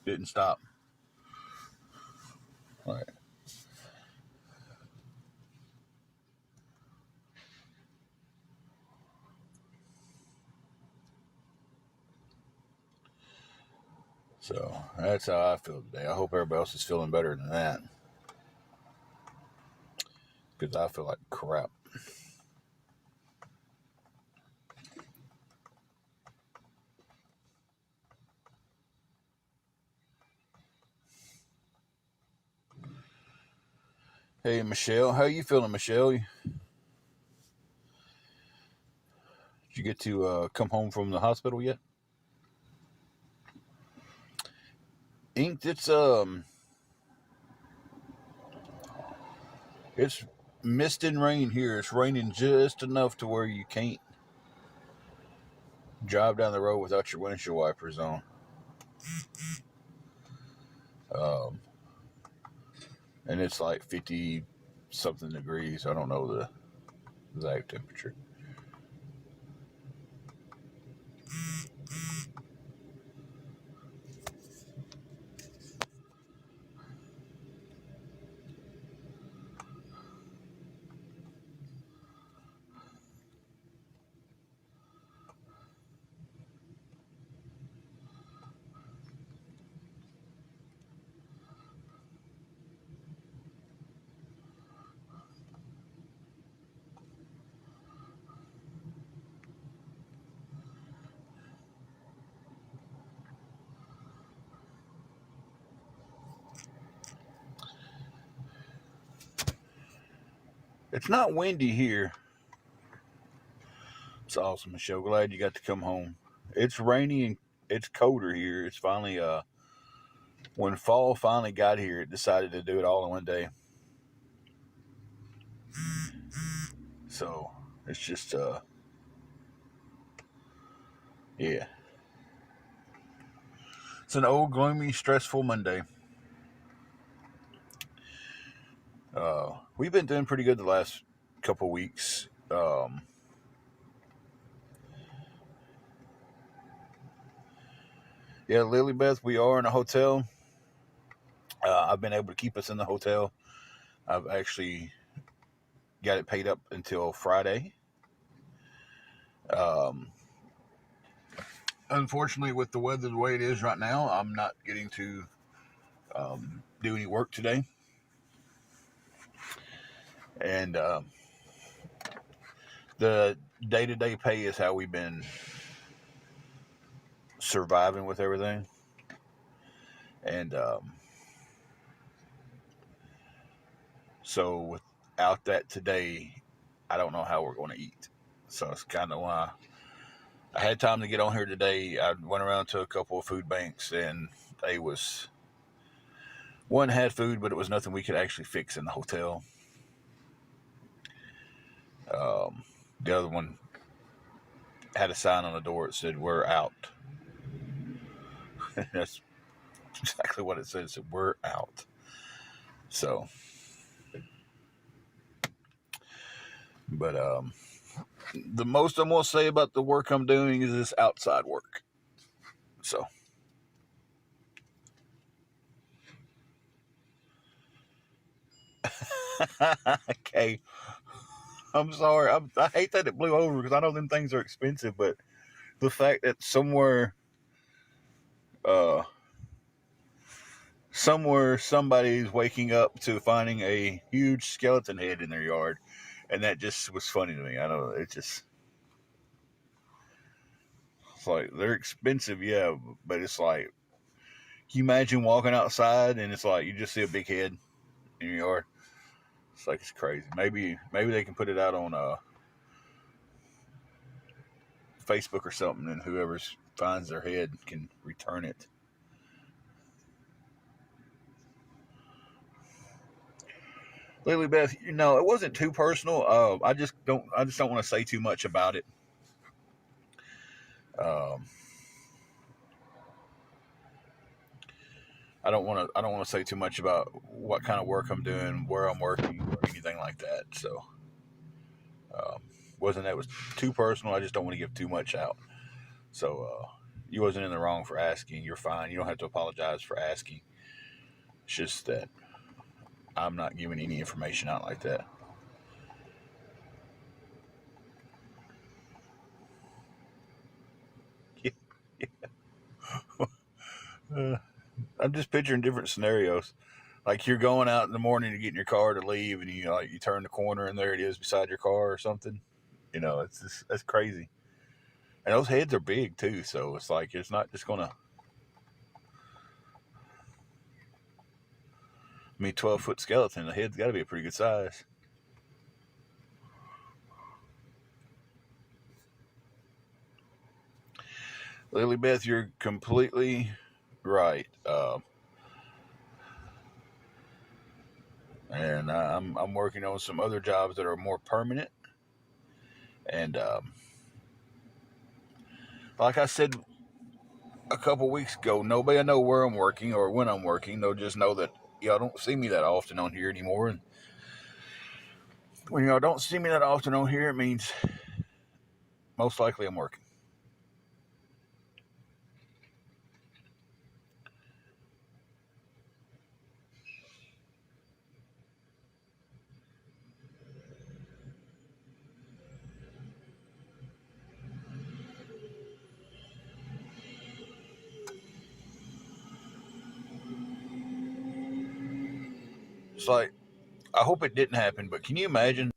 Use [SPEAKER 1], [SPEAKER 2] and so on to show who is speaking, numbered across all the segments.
[SPEAKER 1] Didn't stop. All right. So that's how I feel today. I hope everybody else is feeling better than that. Because I feel like crap. Hey, Michelle. How you feeling, Michelle? Did you get to come home from the hospital yet? Inked, it's mist and rain here. It's raining just enough to where you can't drive down the road without your windshield wipers on. Um, and it's like 50 something degrees. I don't know the exact temperature. It's not windy here. It's awesome, Michelle. Glad you got to come home. It's rainy and it's colder here. It's finally when fall finally got here, it decided to do it all in one day. So it's just yeah. It's an old gloomy, stressful Monday. We've been doing pretty good the last couple weeks. Yeah, Lily Beth, we are in a hotel. I've been able to keep us in the hotel. I've actually got it paid up until Friday. Um, Unfortunately, with the weather the way it is right now, I'm not getting to do any work today. And the day to day pay is how we've been surviving with everything. And so without that today, I don't know how we're going to eat. So it's kind of why I had time to get on here today. I went around to a couple of food banks, and they was one had food, but it was nothing we could actually fix in the hotel. Um, the other one had a sign on the door that said "We're out." That's exactly what it said. It said "We're out." So, but the most I'm gonna say about the work I'm doing is this outside work. So, okay, I'm sorry. I hate that it blew over because I know them things are expensive, but the fact that uh, somewhere somebody's waking up to finding a huge skeleton head in their yard, and that just was funny to me. I don't know. It's like they're expensive, yeah, but it's like, can you imagine walking outside and it's like you just see a big head in your yard? It's like it's crazy. Maybe they can put it out on Facebook or something, and whoever finds their head can return it. Lily Beth, it wasn't too personal. I just don't want to say too much about it. Um, I don't want to say too much about what kind of work I'm doing, where I'm working, or anything like that. So, um, wasn't that was too personal. I just don't want to give too much out. So, You wasn't in the wrong for asking. You're fine. You don't have to apologize for asking. It's just that I'm not giving any information out like that. Uh, I'm just picturing different scenarios. Like you're going out in the morning to get in your car to leave, and you turn the corner and there it is beside your car or something. It's just, that's crazy. And those heads are big too, so it's like it's not just gonna. I mean, 12-foot skeleton. The head's got to be a pretty good size. Lily Beth, you're completely right. And I'm working on some other jobs that are more permanent. And like I said a couple weeks ago, nobody will know where I'm working or when I'm working. They'll just know that y'all don't see me that often on here anymore. And when y'all don't see me that often on here, it means most likely I'm working. It's like, I hope it didn't happen, but can you imagine,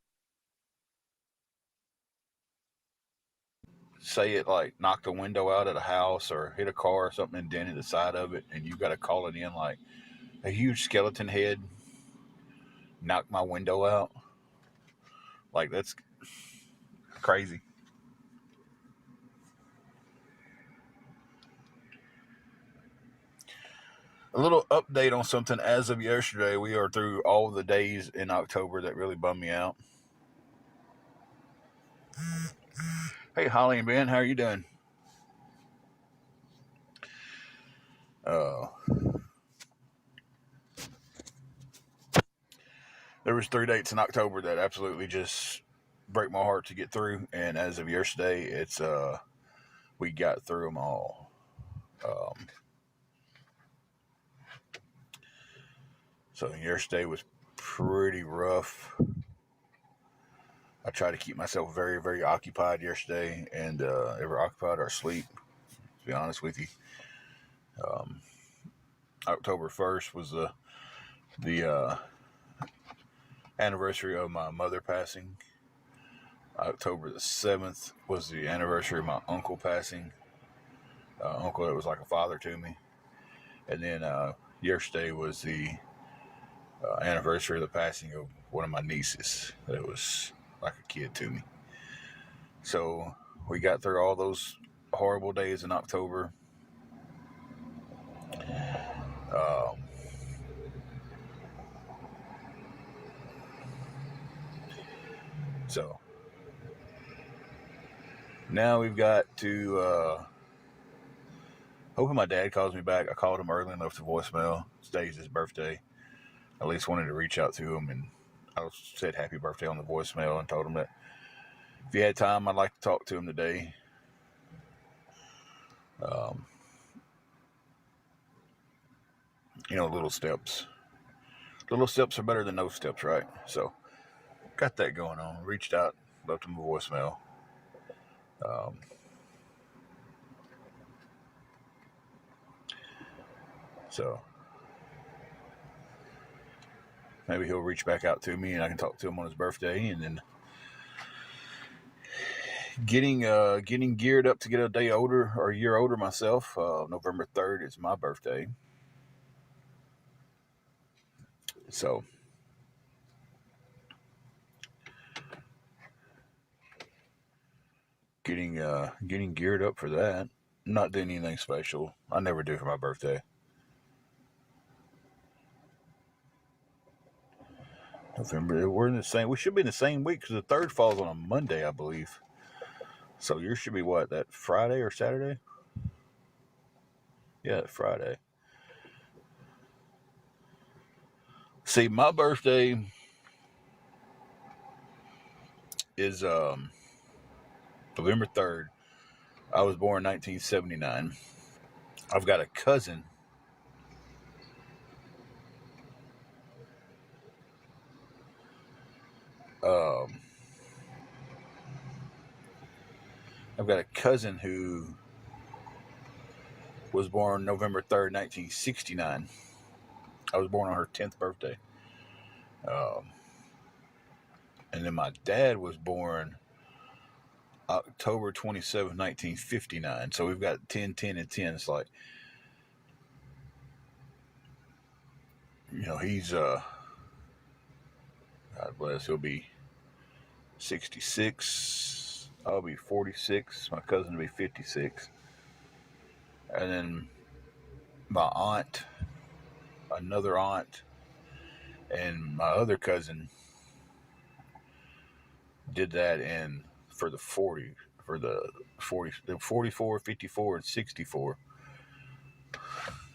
[SPEAKER 1] say it like knocked a window out at a house or hit a car or something and dented the side of it, and you got to call it in like a huge skeleton head knocked my window out? Like, that's crazy. A little update on something as of yesterday. We are through all the days in October that really bummed me out. Hey, Holly and Ben, how are you doing? Uh, there was 3 dates in October that absolutely just break my heart to get through, and as of yesterday, it's we got through them all. Um, so yesterday was pretty rough. I tried to keep myself very, very occupied yesterday, and ever occupied or asleep. To be honest with you, um, October 1st was the anniversary of my mother passing. October the 7th was the anniversary of my uncle passing. Uncle that was like a father to me. And then yesterday was the anniversary of the passing of one of my nieces that was like a kid to me. So we got through all those horrible days in October. Um, so now we've got to. Hoping my dad calls me back. I called him early enough to voicemail. Today's his birthday. I at least wanted to reach out to him, and I said happy birthday on the voicemail and told him that if he had time, I'd like to talk to him today. Um, little steps. Little steps are better than no steps, right? So, got that going on. Reached out, left him a voicemail. Um, so, maybe he'll reach back out to me and I can talk to him on his birthday, and then getting geared up to get a day older or a year older myself. November 3rd is my birthday. So, getting geared up for that. Not doing anything special. I never do for my birthday. November. We're in the same. We should be in the same week because the 3rd falls on a Monday, I believe. So yours should be what, that Friday or Saturday? Yeah, Friday. See, my birthday is November 3rd. I was born in 1979. I've got a cousin. Um, I've got a cousin who was born November 3rd, 1969. I was born on her 10th birthday. Um, and then my dad was born October 27th, 1959. So we've got 10, 10, and 10. It's like, he's, God bless, he'll be 66. I'll be 46. My cousin will be 56. And then my aunt, another aunt, and my other cousin did that for the 44, 54, and 64.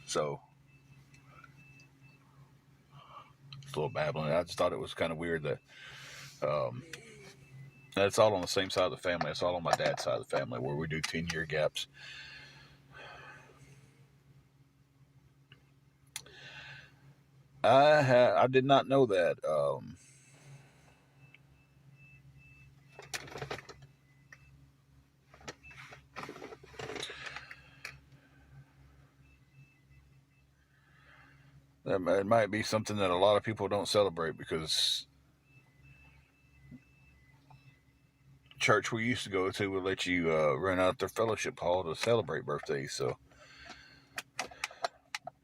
[SPEAKER 1] So it's a little babbling. I just thought it was kind of weird that that's all on the same side of the family. It's all on my dad's side of the family where we do 10-year gaps. I did not know that. It might be something that a lot of people don't celebrate because church we used to go to would let you rent out their fellowship hall to celebrate birthdays. So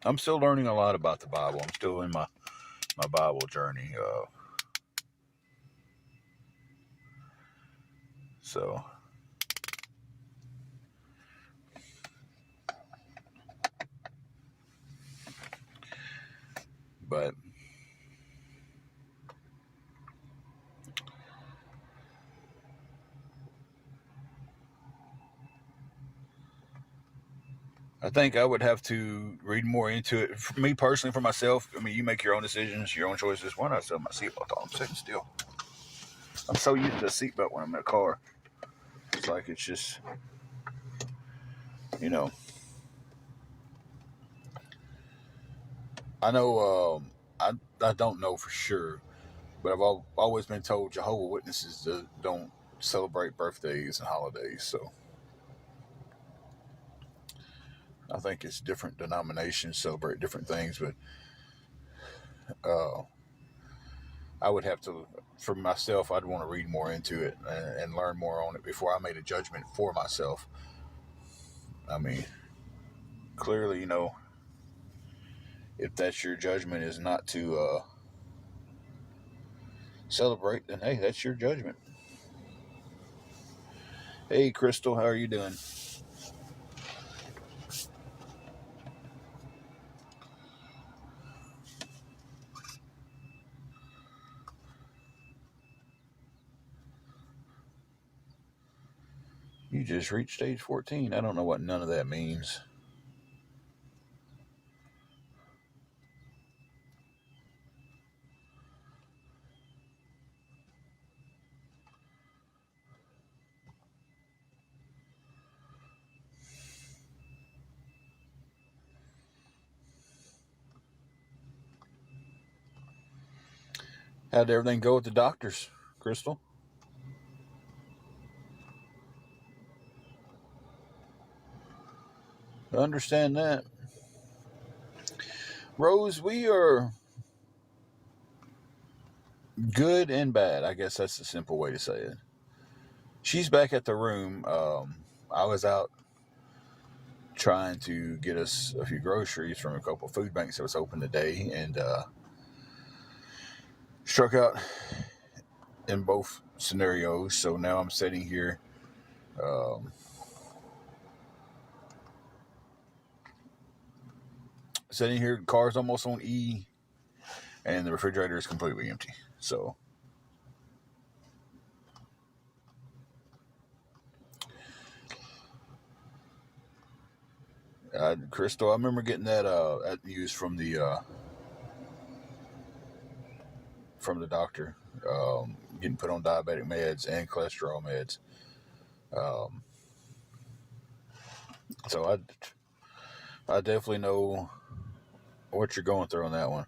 [SPEAKER 1] I'm still learning a lot about the Bible. I'm still in my Bible journey. So, but I think I would have to read more into it. For me personally, for myself, I mean, you make your own decisions, your own choices. Why not set my seatbelt on? I'm sitting still. I'm so used to a seatbelt when I'm in a car. It's like it's just, you know. I know. I don't know for sure, but I've always been told Jehovah Witnesses don't celebrate birthdays and holidays. So I think it's different denominations celebrate different things, but uh, I would have to, for myself, I'd want to read more into it and learn more on it before I made a judgment for myself. I mean, clearly, if that's your judgment is not to celebrate, then hey, that's your judgment. Hey, Crystal, how are you doing? You just reached age 14. I don't know what none of that means. How'd everything go with the doctors, Crystal? I understand that. Rose, we are good and bad. I guess that's the simple way to say it. She's back at the room. I was out trying to get us a few groceries from a couple of food banks that was open today, and struck out in both scenarios. So now I'm sitting here, um, car's almost on E, and the refrigerator is completely empty. So, Crystal, I remember getting that news from the doctor, getting put on diabetic meds and cholesterol meds. Um, So I definitely know what you're going through on that one.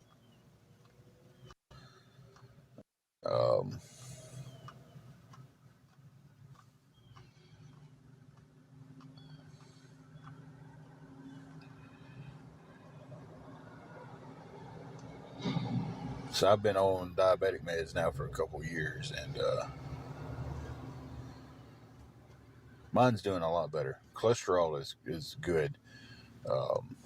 [SPEAKER 1] Um, so I've been on diabetic meds now for a couple years, and mine's doing a lot better. Cholesterol is good. Um,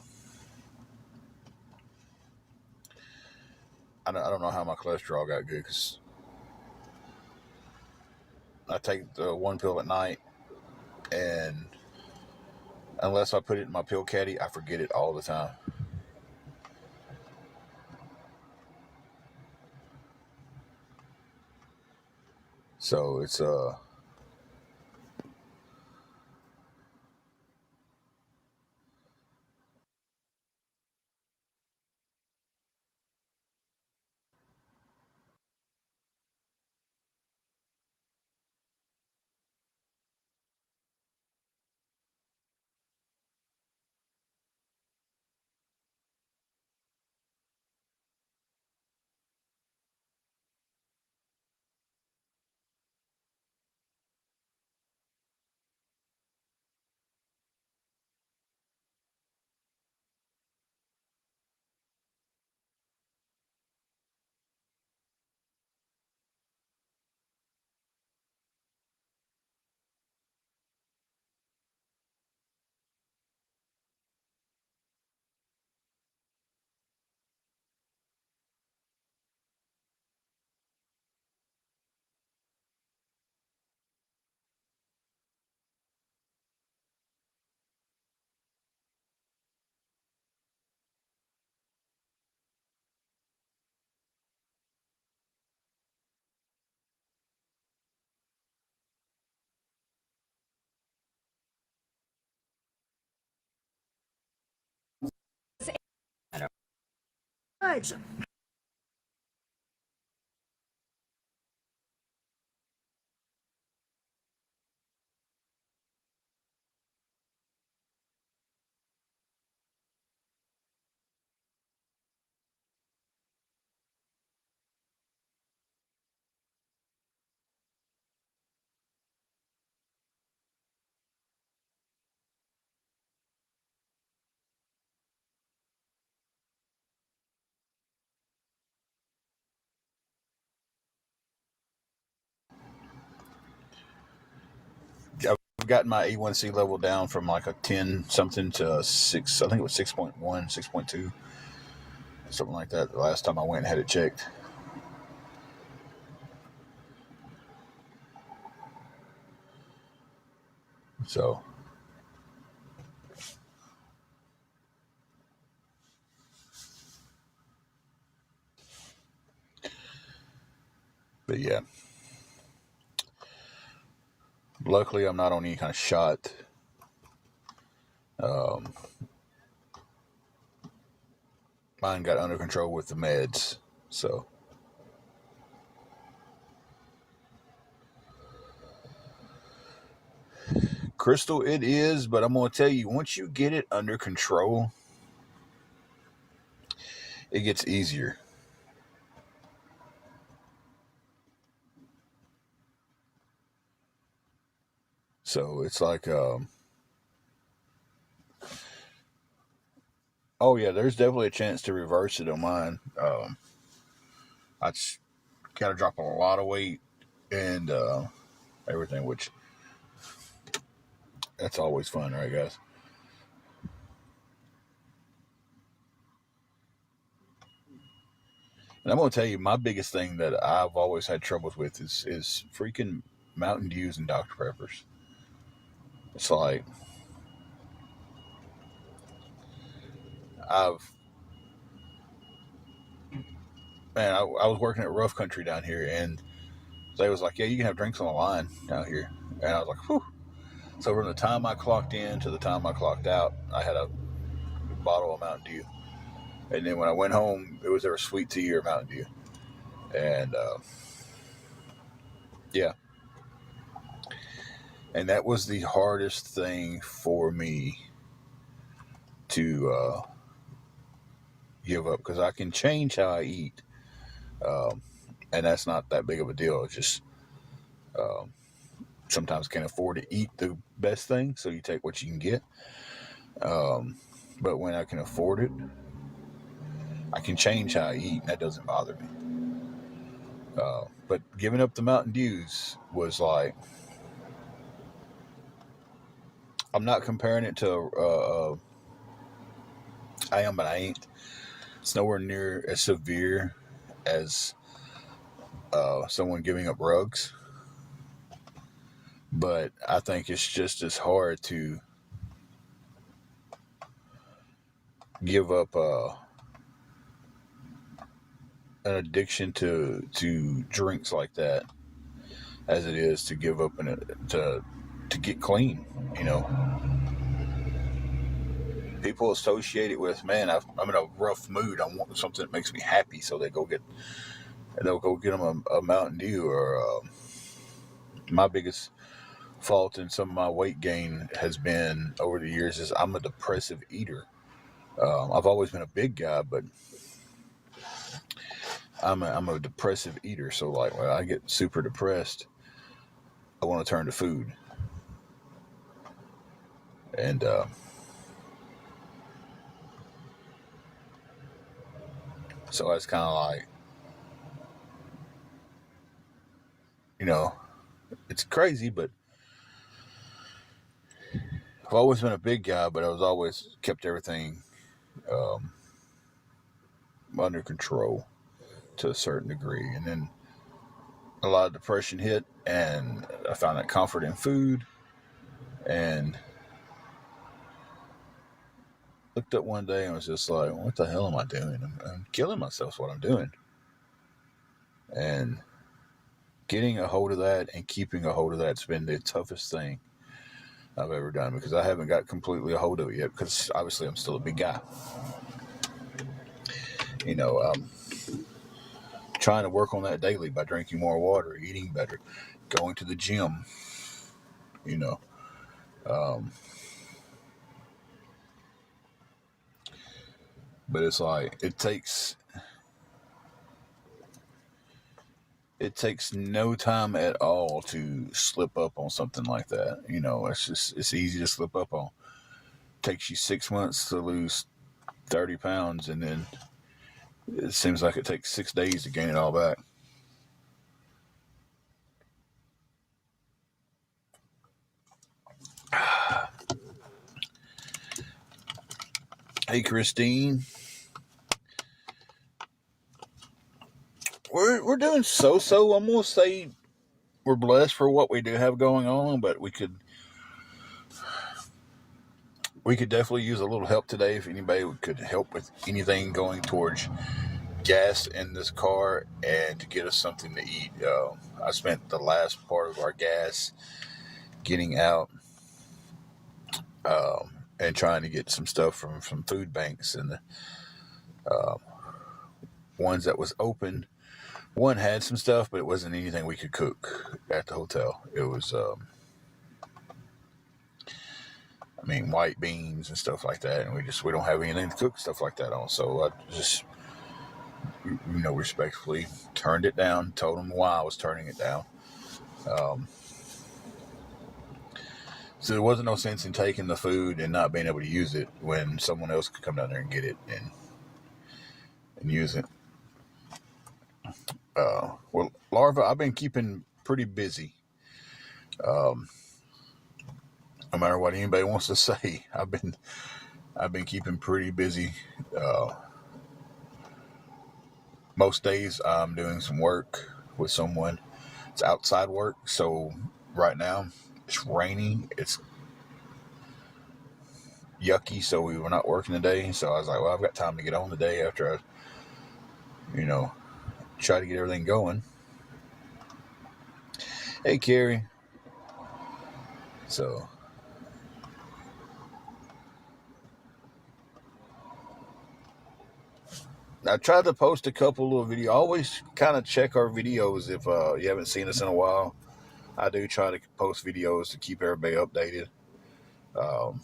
[SPEAKER 1] I don't know how my cholesterol got good because I take the one pill at night, and unless I put it in my pill caddy, I forget it all the time. So it's
[SPEAKER 2] Right.
[SPEAKER 1] I've gotten my A1C level down from like a 10 something to a 6. I think it was 6.1, 6.2, something like that. The last time I went and had it checked. So, but yeah, luckily I'm not on any kind of shot. Um, Mine got under control with the meds. So, Crystal, it is, but I'm going to tell you, once you get it under control, it gets easier. So it's like, oh yeah, there's definitely a chance to reverse it on mine. I just got to drop a lot of weight and everything, which that's always fun, right, guys? And I'm going to tell you, my biggest thing that I've always had troubles with is freaking Mountain Dews and Dr Peppers. It's like I've man, I was working at Rough Country down here, and they was like, "Yeah, you can have drinks on the line down here," and I was like, "Whew." So from the time I clocked in to the time I clocked out, I had a bottle of Mountain Dew, and then when I went home, it was either sweet tea or Mountain Dew, and yeah, and that was the hardest thing for me to give up, because I can change how I eat, um, and that's not that big of a deal. It's just um, sometimes can't afford to eat the best thing, so you take what you can get. Um, but when I can afford it, I can change how I eat, and that doesn't bother me. But giving up the Mountain Dews was like, I'm not comparing it to I am, but I ain't. It's nowhere near as severe as someone giving up rugs, but I think it's just as hard to give up an addiction to drinks like that as it is to give up to get clean. You know, people associate it with, man, I'm in a rough mood. I want something that makes me happy, so they'll go get them a Mountain Dew. Or my biggest fault in some of my weight gain has been over the years is I'm a depressive eater. I've always been a big guy, but I'm a depressive eater. So like when I get super depressed, I want to turn to food, and so that's kind of like, you know, it's crazy, but I've always been a big guy, but I was always kept everything um, under control to a certain degree, and then a lot of depression hit, and I found that comfort in food, and looked up one day and was just like, what the hell am I doing? I'm killing myself, is what I'm doing. And getting a hold of that and keeping a hold of that's been the toughest thing I've ever done, because I haven't got completely a hold of it yet, because obviously I'm still a big guy. You know, trying to work on that daily by drinking more water, eating better, going to the gym, you know. Um, but it's like it takes no time at all to slip up on something like that. You know, it's easy to slip up on. It takes you 6 months to lose 30 pounds, and then it seems like it takes 6 days to gain it all back. Hey, Christine. We're doing so. I'm gonna say we're blessed for what we do have going on, but we could definitely use a little help today. If anybody could help with anything going towards gas in this car and to get us something to eat. I spent the last part of our gas getting out and trying to get some stuff from food banks, and the uh, ones that was open. One had some stuff, but it wasn't anything we could cook at the hotel. It was, I mean, white beans and stuff like that, and we don't have anything to cook stuff like that on. So I just, respectfully turned it down. Told them why I was turning it down. Um, so there wasn't no sense in taking the food and not being able to use it when someone else could come down there and get it and use it. Well, Larva, I've been keeping pretty busy. Um, no matter what anybody wants to say, I've been keeping pretty busy. Uh, Most days I'm doing some work with someone. It's outside work, so right now it's raining. It's yucky, so we were not working today. So I was like, well, I've got time to get on today after I, you know, try to get everything going. Hey, Carrie. So I tried to post a couple little videos. I always kind of check our videos if you haven't seen us in a while. I do try to post videos to keep everybody updated. Um,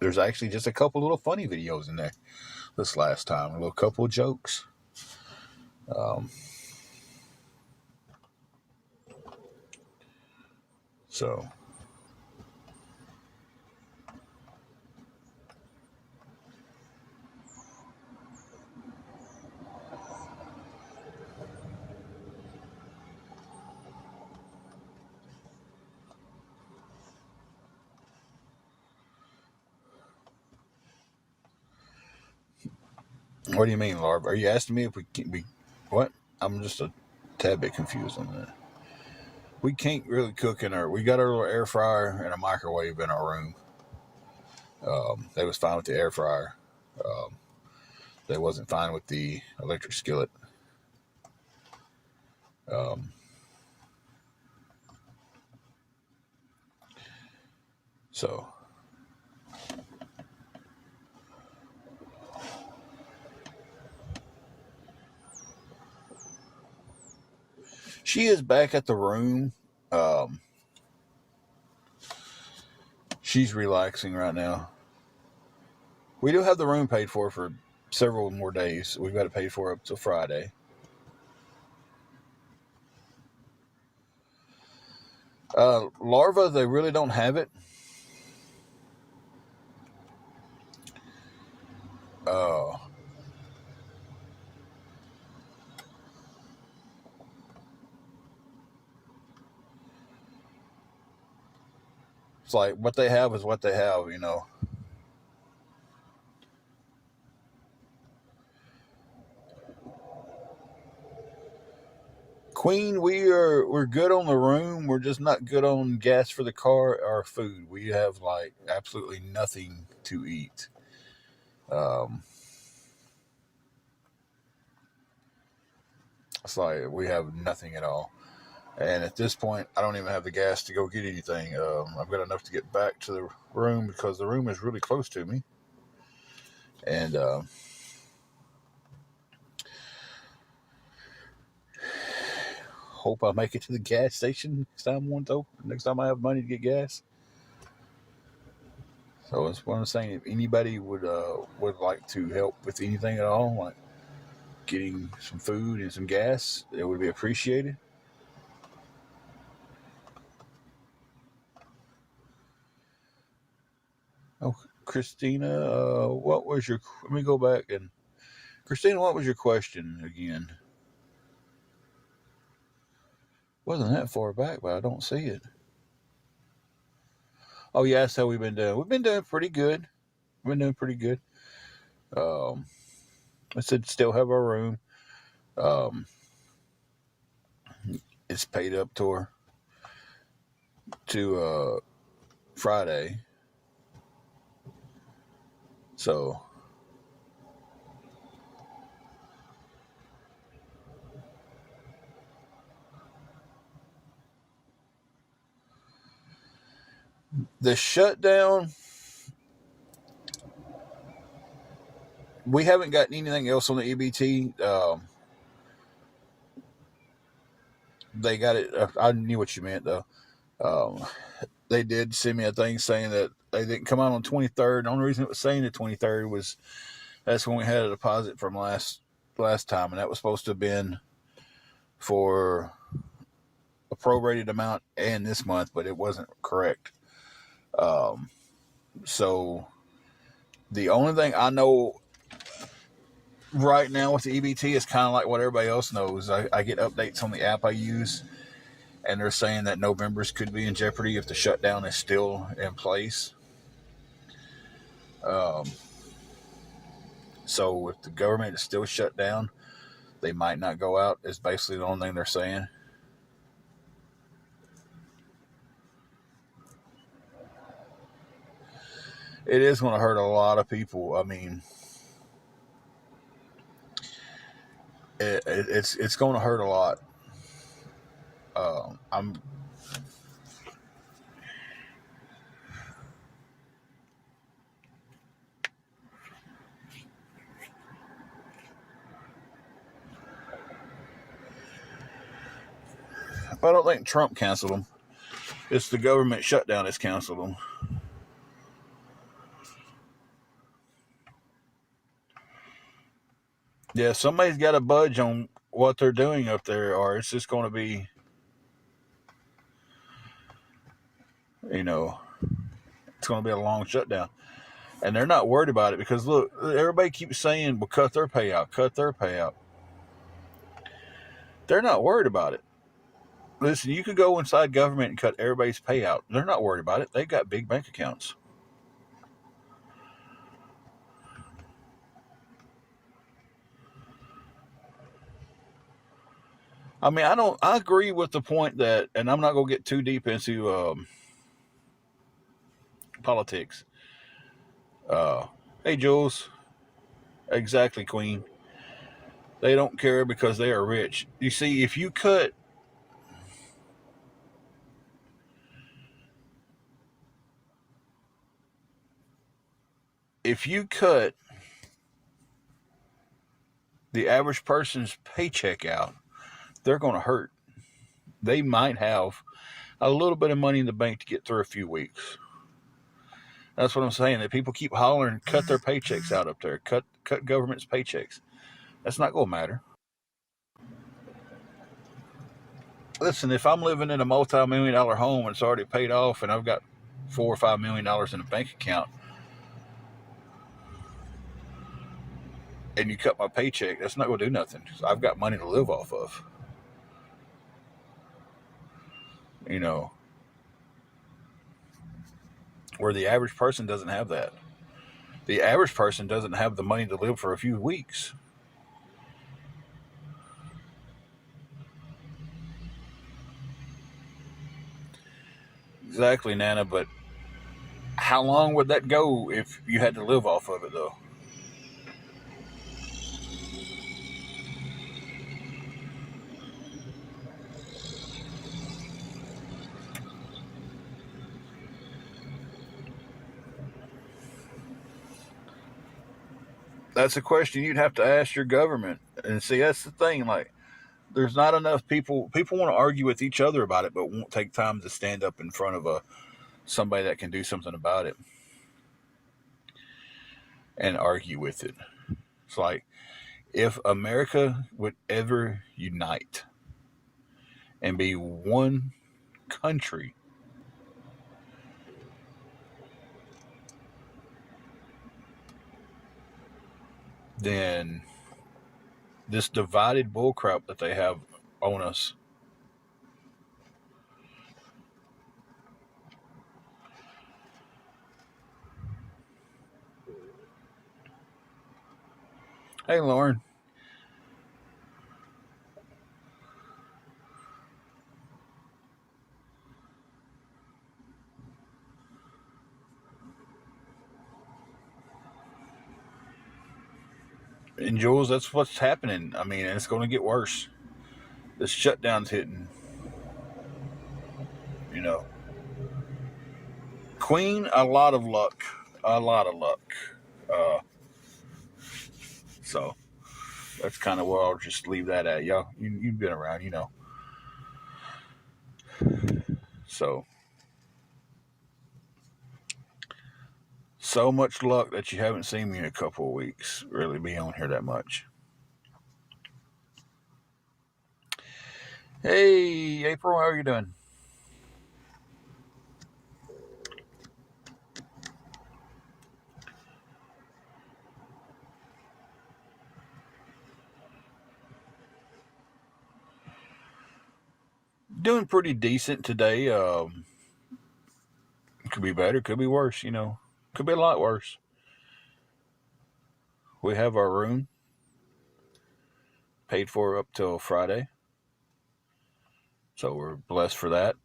[SPEAKER 1] there's actually just a couple little funny videos in there this last time. A little couple of jokes. So, what do you mean, Larv? Are you asking me if we can be what? I'm just a tad bit confused on that. We can't really cook in our. We got our little air fryer and a microwave in our room. They was fine with the air fryer. They wasn't fine with the electric skillet. Um, so she is back at the room. Um, she's relaxing right now. We do have the room paid for several more days. We've got it paid for up till Friday. Larva, they really don't have it. Uh, it's like what they have is what they have, you know. Queen, we're good on the room. We're just not good on gas for the car or food. We have like absolutely nothing to eat. Um, it's like we have nothing at all. And at this point, I don't even have the gas to go get anything. I've got enough to get back to the room because the room is really close to me. And hope I make it to the gas station next time I have money to get gas. So it's what I'm saying. If anybody would like to help with anything at all, like getting some food and some gas, it would be appreciated. Oh, Christina, what was your? Let me go back and Christina, what was your question again? Wasn't that far back, but I don't see it. Oh yeah, that's how we've been doing. We've been doing pretty good. We've been doing pretty good. Um, I said still have our room. Um, it's paid up to Friday. So the shutdown, we haven't gotten anything else on the EBT. They got it. I knew what you meant though. Um, they did send me a thing saying that they didn't come out on 23rd. The only reason it was saying the 23rd was that's when we had a deposit from last time, and that was supposed to have been for a prorated amount and this month, but it wasn't correct. Um, so the only thing I know right now with the EBT is kind of like what everybody else knows. I get updates on the app I use, and they're saying that November's could be in jeopardy if the shutdown is still in place. Um, so if the government is still shut down, they might not go out. Is basically the only thing they're saying. It is going to hurt a lot of people. I mean, it's going to hurt a lot. I'm I don't think Trump canceled them. It's the government shutdown that's canceled them. Yeah, somebody's got to budge on what they're doing up there, or it's just going to be, you know, it's going to be a long shutdown. And they're not worried about it because look, everybody keeps saying, "Well, cut their payout, cut their payout." They're not worried about it. Listen, you could go inside government and cut everybody's payout. They're not worried about it. They've got big bank accounts. I mean, I don't. I agree with the point that, and I'm not going to get too deep into politics. Uh, hey, Jules. Exactly, Queen. They don't care because they are rich. You see, if you cut the average person's paycheck out, they're going to hurt. They might have a little bit of money in the bank to get through a few weeks. That's what I'm saying. That people keep hollering, cut their paychecks out up there, cut government's paychecks. That's not going to matter. Listen, if I'm living in a multi-million-dollar home and it's already paid off, and I've got $4 or $5 million in a bank account, and you cut my paycheck, that's not going to do nothing. I've got money to live off of. You know, where the average person doesn't have that. The average person doesn't have the money to live for a few weeks. Exactly, Nana. But how long would that go if you had to live off of it, though? That's a question you'd have to ask your government. And see, that's the thing. Like, there's not enough people. People want to argue with each other about it, but won't take time to stand up in front of a somebody that can do something about it and argue with it. It's like if America would ever unite and be one country, then this divided bullcrap that they have on us. Hey, Lauren. And Jules, that's what's happening. I mean, it's going to get worse. This shutdown's hitting, you know. Queen, a lot of luck. A lot of luck. Uh, so that's kind of where I'll just leave that at. Y'all, you've been around, you know. So, so much luck that you haven't seen me in a couple of weeks. Really be on here that much. Hey, April, how are you doing? Doing pretty decent today. Could be better, could be worse, you know. Could be a lot worse. We have our room paid for up till Friday. So we're blessed for that.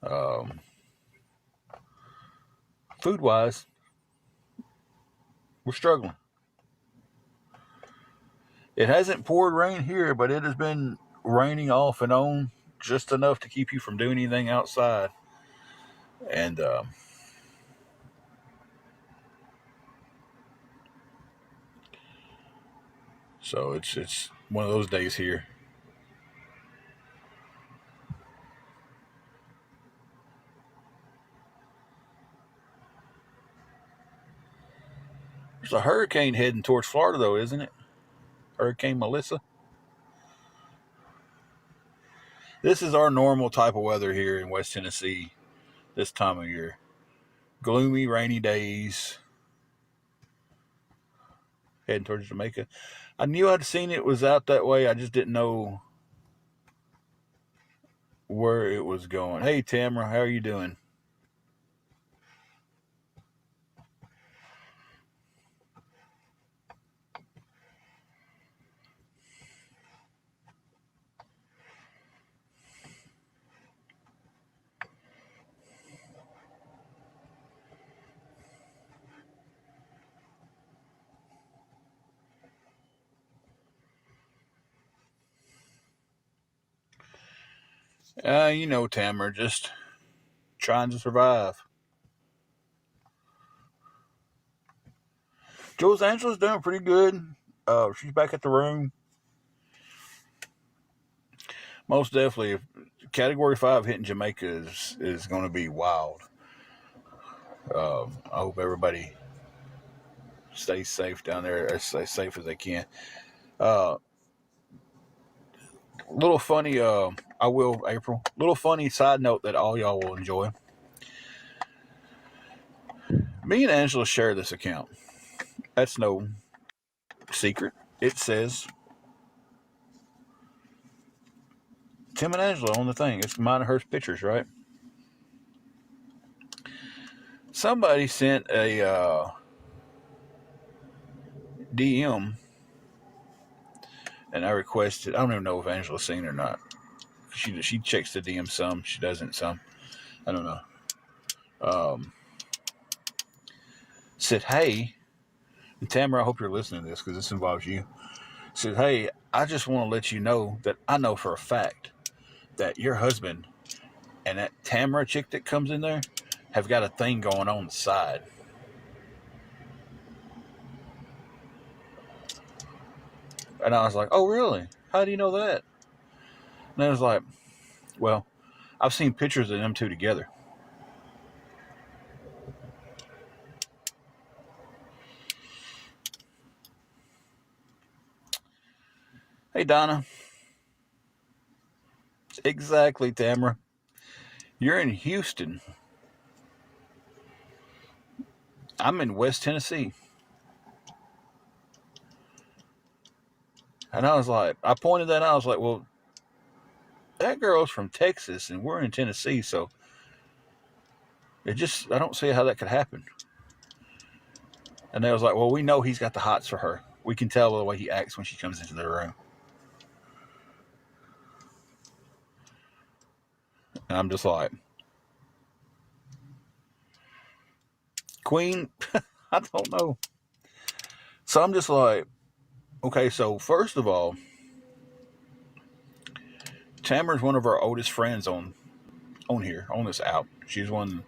[SPEAKER 1] Um, food wise, we're struggling. It hasn't poured rain here, but it has been raining off and on just enough to keep you from doing anything outside. And so it's one of those days here. There's a hurricane heading towards Florida, though, isn't it? Hurricane Melissa. This is our normal type of weather here in West Tennessee this time of year. Gloomy, rainy days. Heading towards Jamaica. I knew I'd seen it was out that way. I just didn't know where it was going. Hey, Tamara, how are you doing? You know, Tamara, just trying to survive. Jules Angela's doing pretty good. She's back at the room. Most definitely, if Category 5 hitting Jamaica is going to be wild. I hope everybody stays safe down there, as safe as they can. Uh, little funny, I will, April. Little funny side note that all y'all will enjoy. Me and Angela share this account. That's no secret. It says Tim and Angela on the thing. It's mine and hers pictures, right? Somebody sent a DM, and I requested. I don't even know if Angela's seen it or not. She checks the DM some. She doesn't some. I don't know. Said, hey, and Tamara, I hope you're listening to this because this involves you. Said, hey, I just want to let you know that I know for a fact that your husband and that Tamara chick that comes in there have got a thing going on the side. And I was like, oh, really? How do you know that? And I was like, well, I've seen pictures of them two together. Hey, Donna. Exactly, Tamara. You're in Houston. I'm in West Tennessee. And I was like, I pointed that out. I was like, well, that girl's from Texas and we're in Tennessee, so I don't see how that could happen. And they was like, well, we know he's got the hots for her. We can tell by the way he acts when she comes into the room. And I'm just like, Queen, I don't know. So I'm just like, okay, so first of all, Tamara's one of our oldest friends on here, on this app. She's one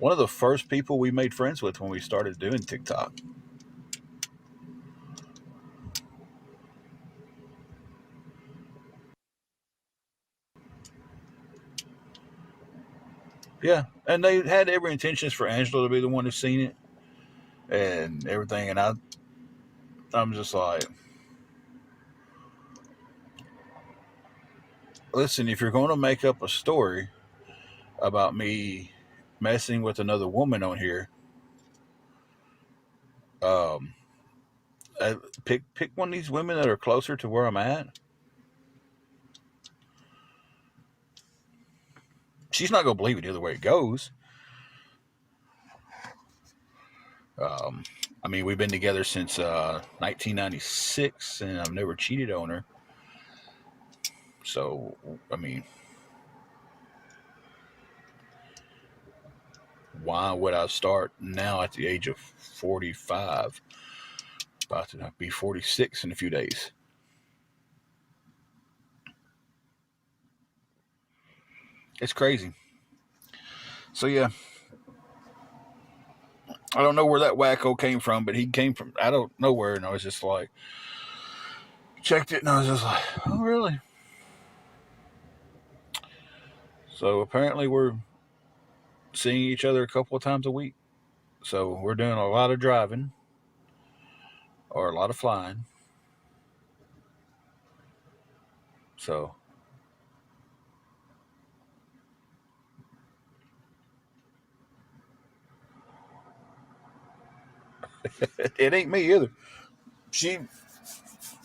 [SPEAKER 1] of the first people we made friends with when we started doing TikTok. Yeah, and they had every intentions for Angela to be the one who's seen it and everything. And I'm just like, listen, if you're going to make up a story about me messing with another woman on here, um, pick one of these women that are closer to where I'm at. She's not going to believe it either way it goes. Um, I mean, we've been together since 1996, and I've never cheated on her. So, I mean, why would I start now at the age of 45? About to be 46 in a few days. It's crazy. So, yeah, I don't know where that wacko came from, but he came from I don't know where, and I was just like, checked it, and I was just like, oh, really? So apparently we're seeing each other a couple of times a week. So we're doing a lot of driving. or a lot of flying. So it ain't me either. She,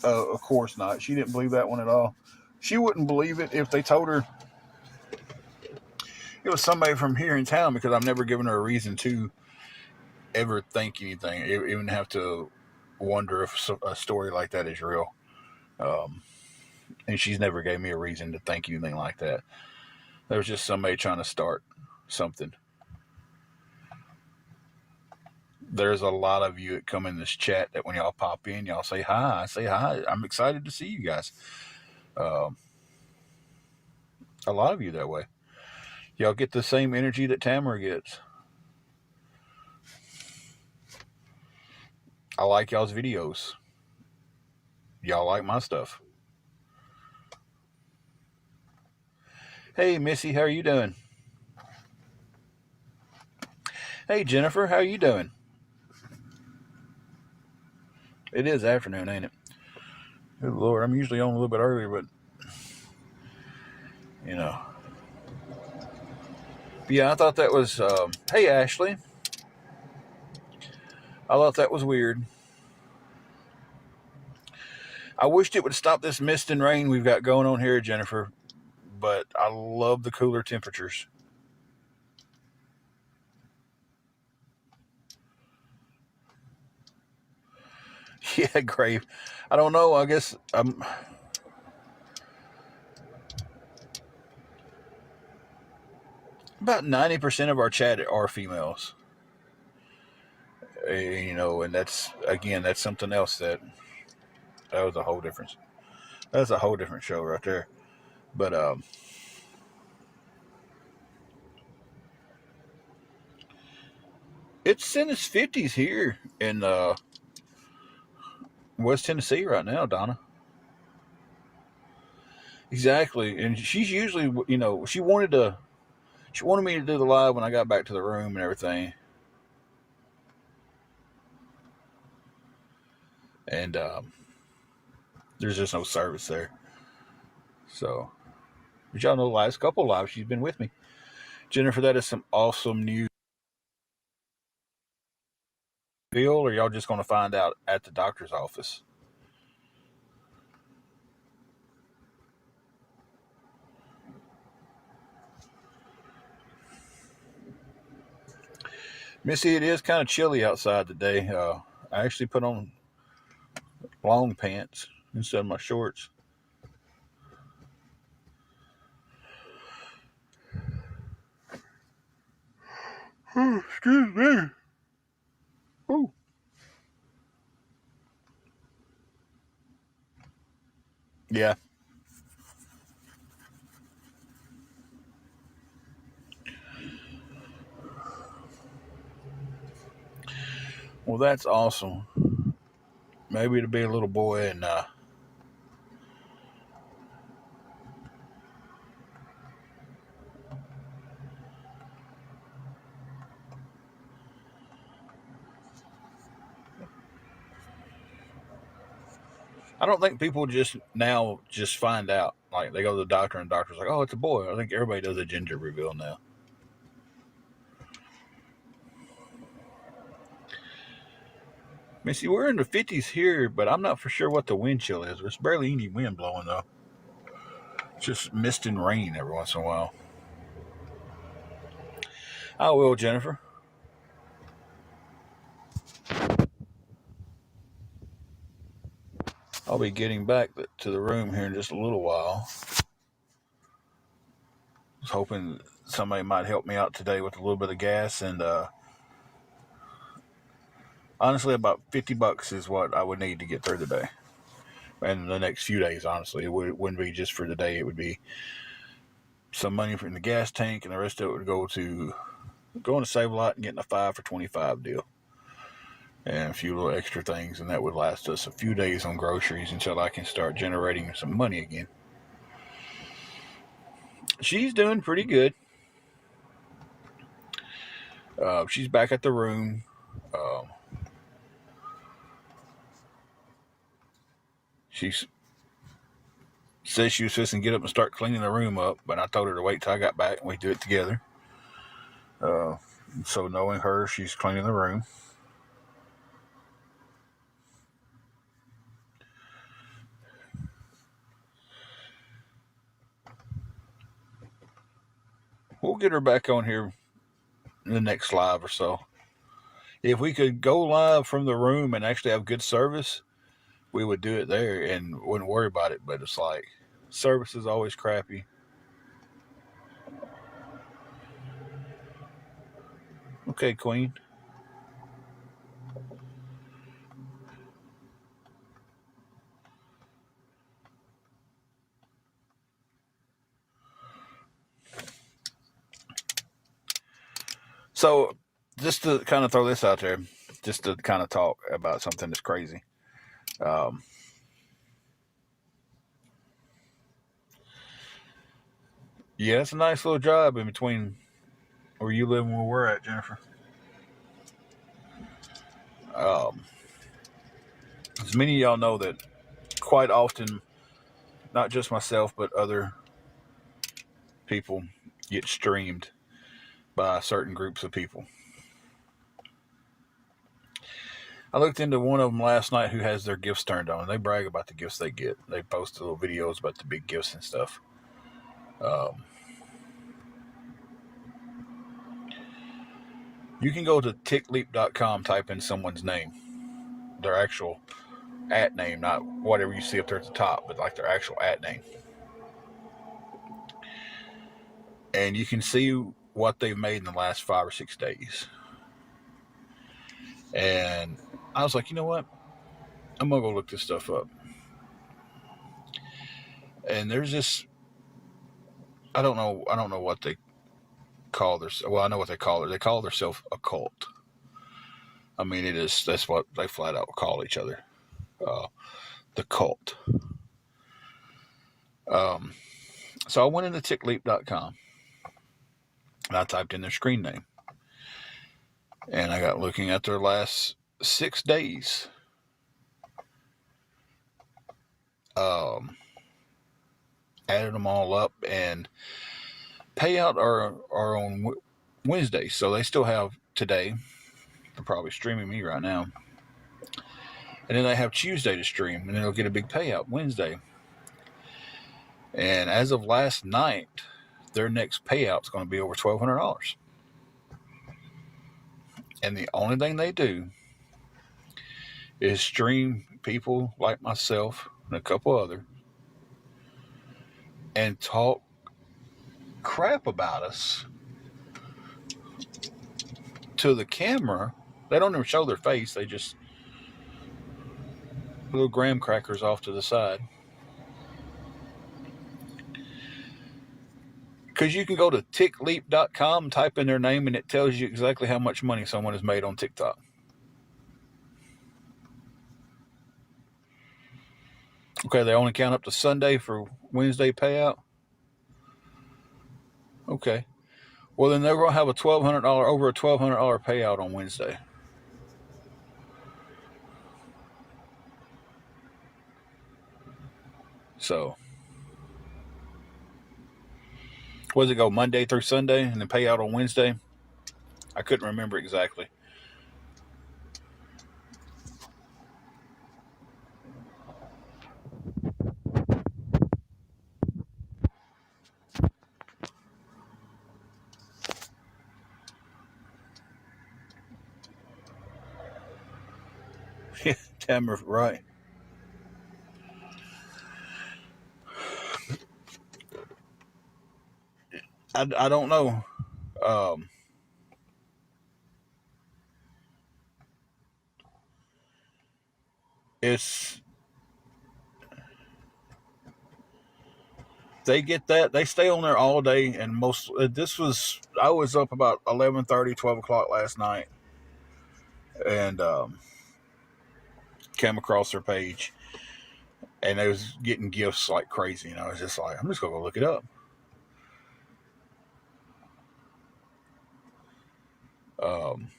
[SPEAKER 1] of course not. She didn't believe that one at all. She wouldn't believe it if they told her it was somebody from here in town, because I've never given her a reason to ever think anything, even have to wonder if a story like that is real. Um, and she's never gave me a reason to think anything like that. There was just somebody trying to start something. There's a lot of you that come in this chat that when y'all pop in, y'all say hi. I say hi. I'm excited to see you guys. Um, a lot of you that way. Y'all get the same energy that Tamara gets. I like y'all's videos. Y'all like my stuff. Hey, Missy, how are you doing? Hey, Jennifer, how are you doing? It is afternoon, ain't it? Good Lord, I'm usually on a little bit earlier, but, you know. But yeah, I thought that was, hey, Ashley. I thought that was weird. I wished it would stop this mist and rain we've got going on here, Jennifer, but I love the cooler temperatures. Yeah, Grave. I don't know. I guess about 90% of our chat are females. You know, and that's, again, that's something else that was a whole difference. That's a whole different show right there. But it's in its 50s here in West Tennessee right now, Donna. Exactly, and she's usually, you know, she wanted me to do the live when I got back to the room and everything, and there's just no service there. So, but y'all know the last couple lives she's been with me. Jennifer, that is some awesome news. Bill, or y'all just going to find out at the doctor's office? Missy, it is kind of chilly outside today. I actually put on long pants instead of my shorts. Excuse me. Ooh. Yeah. Well, that's awesome. Maybe it'll be a little boy, and I don't think people just now just find out. Like, they go to the doctor and the doctor's like, "Oh, it's a boy." I think everybody does a gender reveal now. Missy, we're in the 50s here, but I'm not for sure what the wind chill is. There's barely any wind blowing though. It's just mist and rain every once in a while. I will, Jennifer. I'll be getting back to the room here in just a little while. I was hoping somebody might help me out today with a little bit of gas, and honestly, about $50 is what I would need to get through the day. And the next few days, honestly, it wouldn't be just for the day. It would be some money from the gas tank, and the rest of it would go to going to Save-A-Lot and getting a 5 for 25 deal. And a few little extra things, and that would last us a few days on groceries until I can start generating some money again. She's doing pretty good. She's back at the room. She said she was supposed to get up and start cleaning the room up, but I told her to wait till I got back and we do it together. Uh, so knowing her, she's cleaning the room. We'll get her back on here in the next live or so. If we could go live from the room and actually have good service, we would do it there and wouldn't worry about it. But it's like service is always crappy. Okay, Queen. So, just to kind of throw this out there, just to kind of talk about something that's crazy. Um, yeah, it's a nice little job in between where you live and where we're at, Jennifer. Um, as many of y'all know that quite often, not just myself, but other people get streamed by certain groups of people. I looked into one of them last night who has their gifts turned on. They brag about the gifts they get. They post little videos about the big gifts and stuff. You can go to tickleap.com, type in someone's name, their actual at name, not whatever you see up there at the top, but like their actual at name. And you can see what they've made in the last 5 or 6 days. And I was like, you know what? I'm going to go look this stuff up. And there's this, I don't know what they call this. Well, I know what they call it. They call themselves a cult. I mean, that's what they flat out call each other. The cult. So I went into tickleap.com and I typed in their screen name. And I got looking at their last 6 days. Added them all up, and payout are on Wednesday. So they still have today. They're probably streaming me right now. And then they have Tuesday to stream, and they'll get a big payout Wednesday. And as of last night, their next payout is going to be over $1,200. And the only thing they do is stream people like myself and a couple other and talk crap about us to the camera. They don't even show their face. They just little graham crackers off to the side. Because you can go to tickleap.com, type in their name, and it tells you exactly how much money someone has made on TikTok. Okay, they only count up to Sunday for Wednesday payout. Okay. Well, then they're going to have over a $1,200 payout on Wednesday. So, what does it go Monday through Sunday and then payout on Wednesday? I couldn't remember exactly. Tamara, right. I don't know. Um, it's they get that they stay on there all day, and I was up about 11:30, 12 o'clock last night, and came across their page, and they was getting gifts like crazy, and I was just like, I'm just gonna go look it up. Um,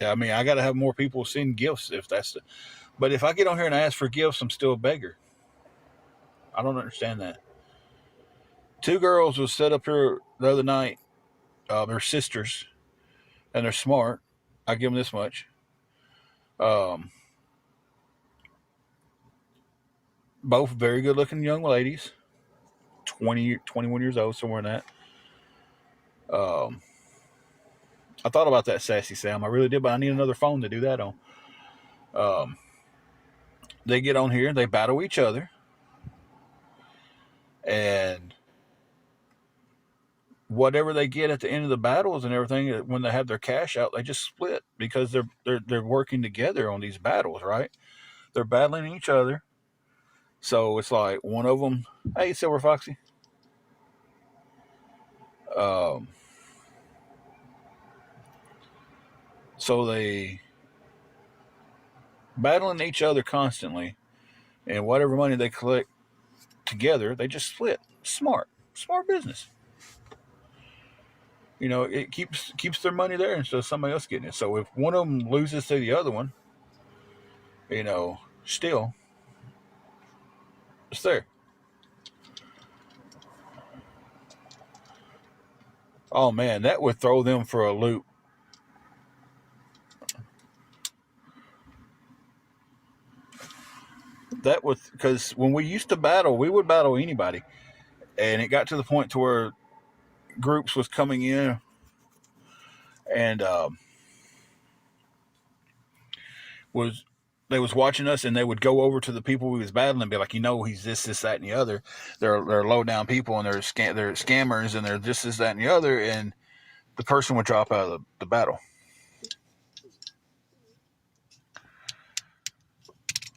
[SPEAKER 1] Yeah, I mean, I got to have more people send gifts if that's the. But if I get on here and ask for gifts, I'm still a beggar. I don't understand that. Two girls was set up here the other night. They're sisters, and they're smart. I give them this much. Um, Both very good looking young ladies, 20, 21 years old, somewhere in that. Um, I thought about that, Sassy Sam. I really did, but I need another phone to do that on. Um, they get on here, they battle each other, and whatever they get at the end of the battles and everything, when they have their cash out, they just split because they're working together on these battles, right? They're battling each other, so it's like one of them. Hey, Silver Foxy. Um, so they battling each other constantly, and whatever money they collect together, they just split. Smart business. You know, it keeps their money there instead of somebody else getting it. So if one of them loses to the other one, you know, still it's there. Oh man, that would throw them for a loop. That was because when we used to battle, we would battle anybody, and it got to the point to where groups was coming in and was they was watching us, and they would go over to the people we was battling and be like, you know, he's this, that, and the other. They're low down people, and they're scammers, and they're this, that, and the other, and the person would drop out of the battle.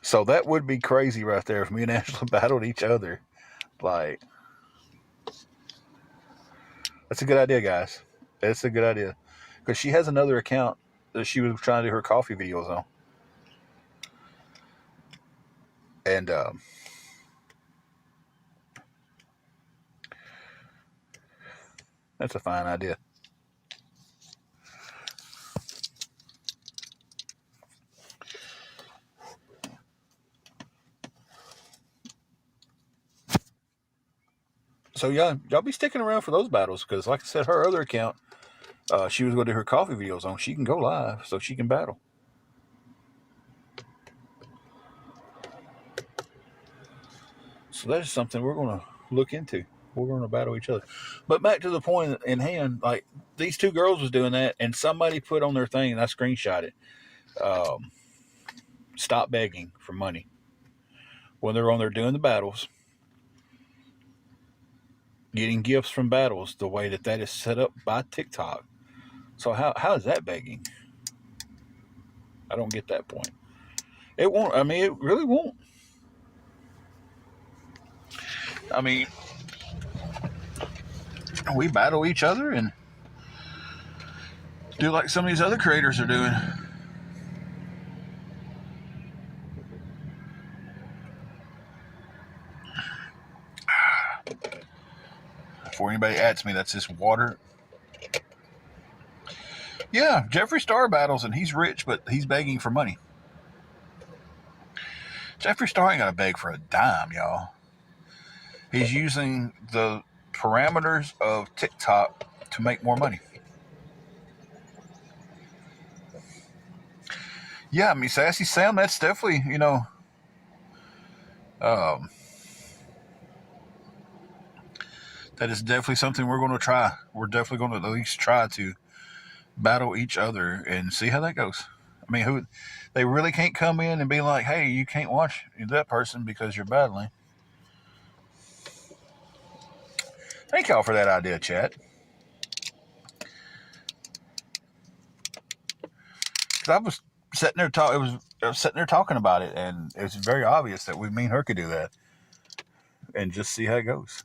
[SPEAKER 1] So that would be crazy right there if me and Angela battled each other. Like, that's a good idea, guys. That's a good idea. Because she has another account that she was trying to do her coffee videos on. And that's a fine idea. So yeah, y'all be sticking around for those battles because, like I said, her other account, she was going to do her coffee videos on. She can go live, so she can battle. So that is something we're going to look into. We're going to battle each other. But back to the point in hand, like these two girls was doing that, and somebody put on their thing, and I screenshot it. Um, Stop begging for money when they're on there doing the battles, getting gifts from battles. The way that is set up by TikTok. So how is that begging? I don't get that point. It won't. I mean, it really won't. I mean, we battle each other and do like some of these other creators are doing. Before anybody adds me, that's just water. Yeah, Jeffree Star battles and he's rich, but he's begging for money. Jeffree Star ain't got to beg for a dime, y'all. He's using the parameters of TikTok to make more money. Yeah, I mean, Sassy Sam, that's definitely, um, that is definitely something we're going to try. We're definitely going to at least try to battle each other and see how that goes. I mean, they really can't come in and be like, "Hey, you can't watch that person because you're battling." Thank y'all for that idea, chat. Because I was sitting there I was sitting there talking about it, and it was very obvious that me and her could do that, and just see how it goes.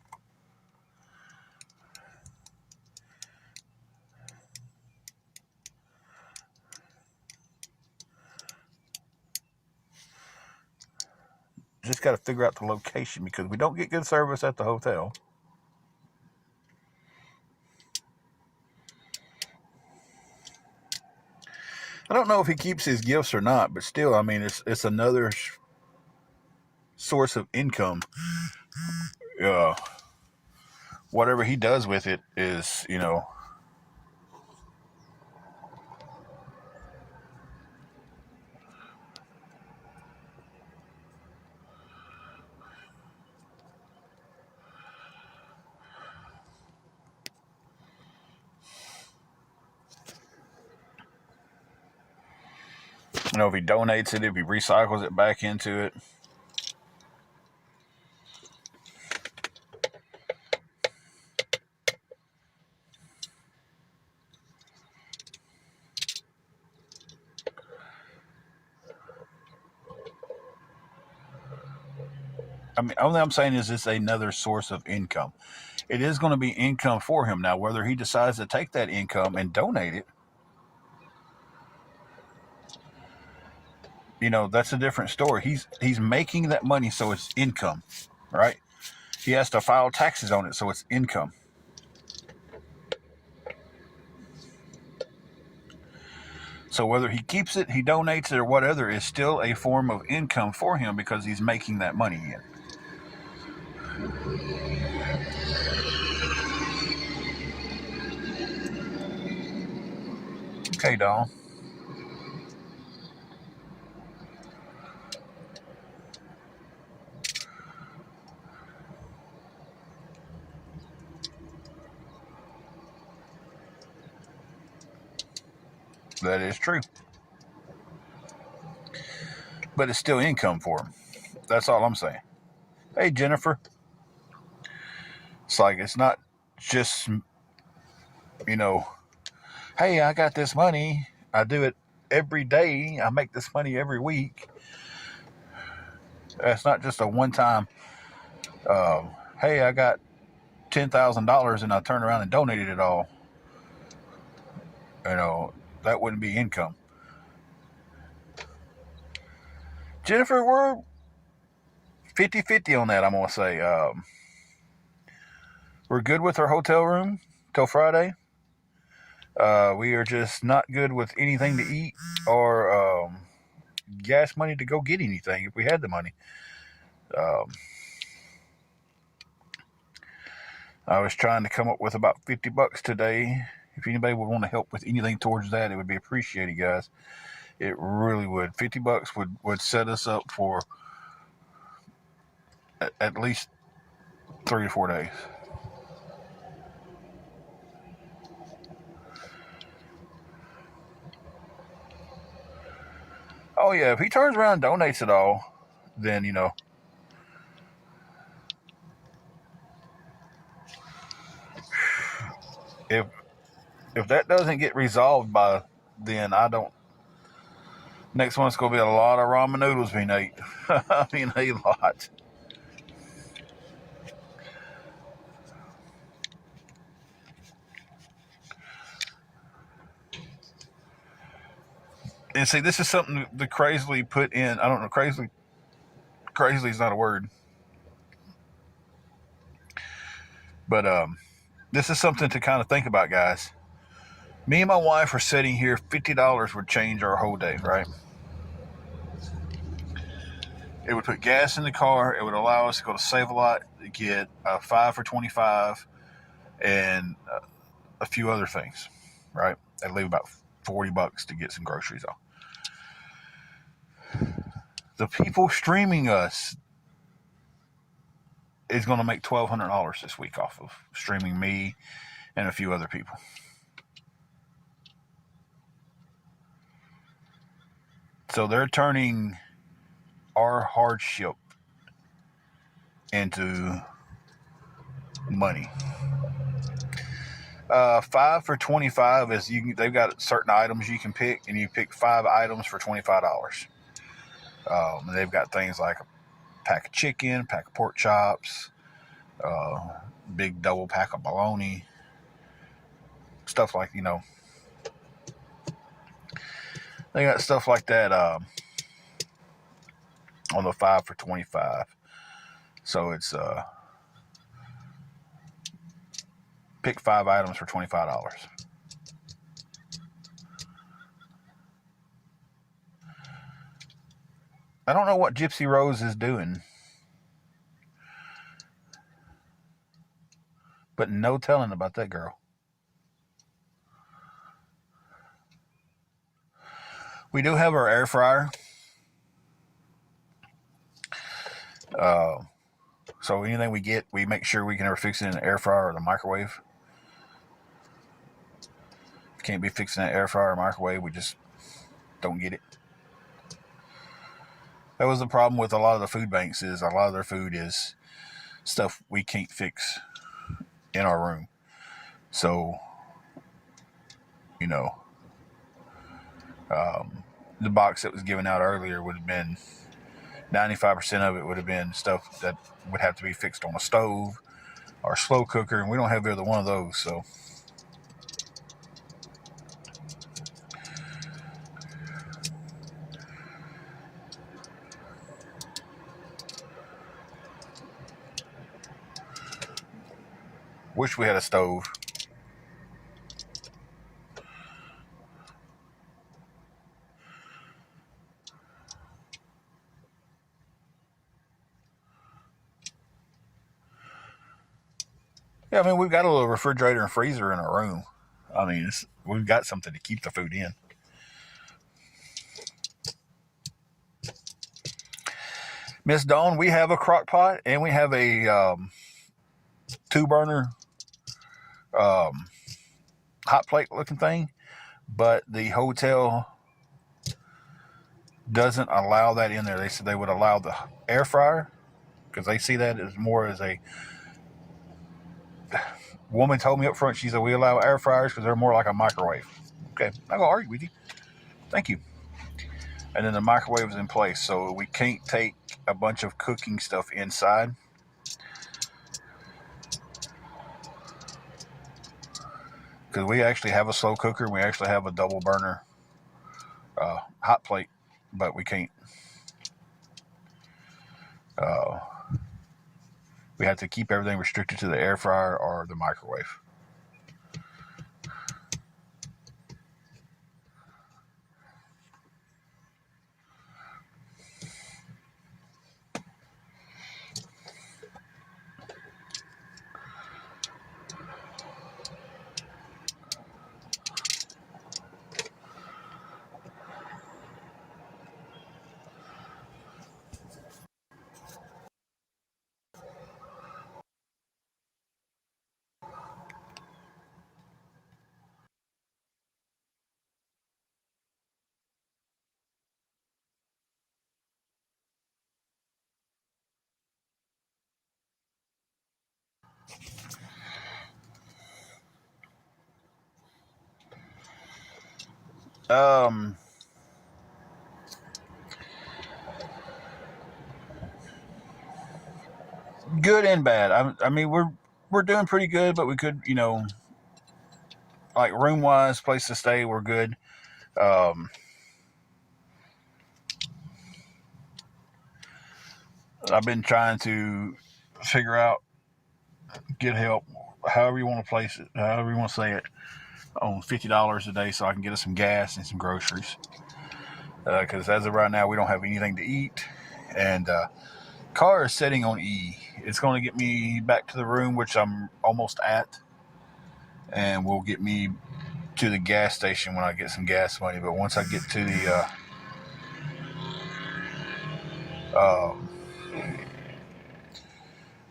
[SPEAKER 1] Just got to figure out the location because we don't get good service at the hotel. I don't know if he keeps his gifts or not, but still, I mean, it's another source of income. Uh, Whatever he does with it is, if he donates it, if he recycles it back into it. I mean, only I'm saying is it's another source of income. It is going to be income for him now. Whether he decides to take that income and donate it, that's a different story. He's making that money, so it's income, right? He has to file taxes on it, so it's income. So whether he keeps it, he donates it, or whatever, is still a form of income for him because he's making that money in. Okay, Dawn. That is true. But it's still income for him. That's all I'm saying. Hey, Jennifer. It's like, it's not just, hey, I got this money. I do it every day. I make this money every week. It's not just a one-time, hey, I got $10,000 and I turn around and donated it all. That wouldn't be income. Jennifer, we're 50-50 on that, I'm going to say. We're good with our hotel room till Friday. We are just not good with anything to eat or gas money to go get anything if we had the money. I was trying to come up with about $50 today. If anybody would want to help with anything towards that, it would be appreciated, guys. It really would. $50 would set us up for at least 3 to 4 days. Oh yeah, if he turns around and donates it all, then if that doesn't get resolved by then, I don't. Next one's gonna be a lot of ramen noodles being ate. I mean, a lot. And see, this is something the crazily put in. I don't know, crazily is not a word, but this is something to kind of think about, guys. Me and my wife are sitting here. $50 would change our whole day, right? It would put gas in the car. It would allow us to go to Save a Lot to get a 5 for $25 and a few other things, right? I'd leave about $40 to get some groceries off. The people streaming us is going to make $1,200 this week off of streaming me and a few other people. So they're turning our hardship into money. 5 for $25 is they've got certain items you can pick, and you pick 5 items for $25. They've got things like a pack of chicken, pack of pork chops, big double pack of bologna, stuff like they got stuff like that on the 5 for $25. So it's pick 5 items for $25. I don't know what Gypsy Rose is doing, but no telling about that girl. We do have our air fryer. So anything we get, we make sure we can ever fix it in the air fryer or the microwave. Can't be fixing that air fryer or microwave. We just don't get it. That was the problem with a lot of the food banks, is a lot of their food is stuff we can't fix in our room. So, you know, the box that was given out earlier would have been 95% of it would have been stuff that would have to be fixed on a stove or a slow cooker, and we don't have either one of those. So, wish we had a stove. Yeah, I mean, we've got a little refrigerator and freezer in our room. I mean, we've got something to keep the food in. Miss Dawn, we have a crock pot and we have a 2-burner hot plate looking thing, but the hotel doesn't allow that in there. They said they would allow the air fryer because they see that as more as a woman told me up front. She said we allow air fryers because they're more like a microwave. Okay, I'm not gonna argue with you. Thank you. And then the microwave is in place, so we can't take a bunch of cooking stuff inside. Because we actually have a slow cooker and we actually have a double burner hot plate, but we can't. We have to keep everything restricted to the air fryer or the microwave. Um, Good and bad. I mean, we're doing pretty good, but we could, like room wise, place to stay, we're good. Um, I've been trying to figure out, get help, however you want to place it, however you want to say it, on $50 a day so I can get us some gas and some groceries. Because as of right now, we don't have anything to eat, and car is setting on E. It's going to get me back to the room, which I'm almost at, and will get me to the gas station when I get some gas money. But once I get to the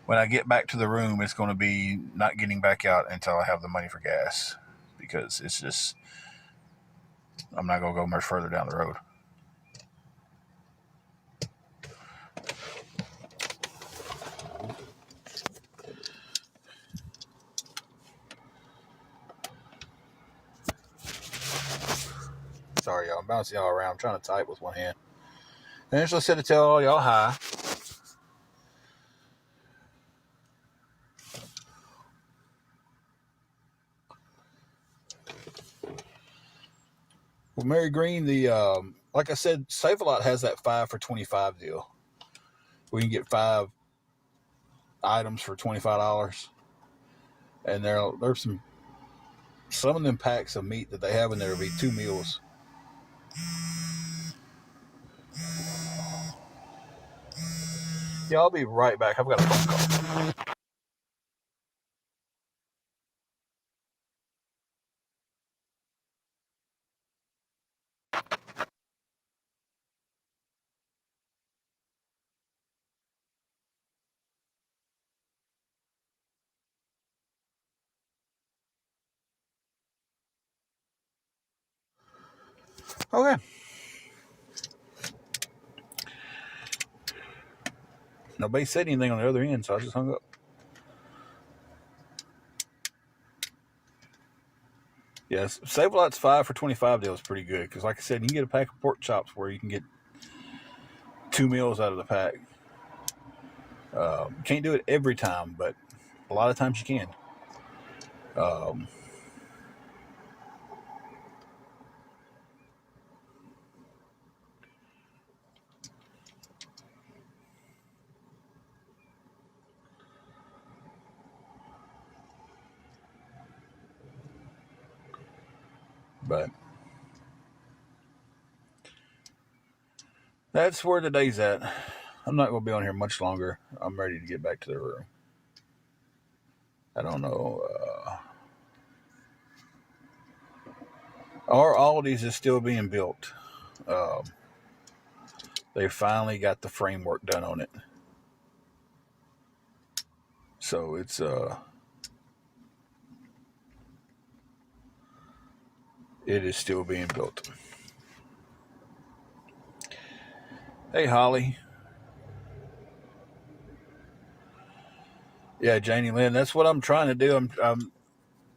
[SPEAKER 1] when I get back to the room, it's going to be not getting back out until I have the money for gas, because it's just, I'm not going to go much further down the road. Sorry, y'all. I'm bouncing y'all around. I'm trying to type with one hand. And just said to tell all y'all hi. Well, Mary Green, like I said, Save a Lot has that 5 for $25 deal. We can get 5 items for $25, and there's some of them packs of meat that they have in there will be 2 meals. Yeah, I'll be right back. I've got a phone call. Okay. Nobody said anything on the other end, so I just hung up. Yes, Save a Lot's 5 for $25 deal is pretty good because, like I said, you can get a pack of pork chops where you can get 2 meals out of the pack. Can't do it every time, but a lot of times you can. Um, but that's where today's at. I'm not going to be on here much longer. I'm ready to get back to the room. I don't know. Our Aldi's is still being built. Um, they finally got the framework done on it. So it is still being built. Hey, Holly. Yeah, Janie Lynn. That's what I'm trying to do. I'm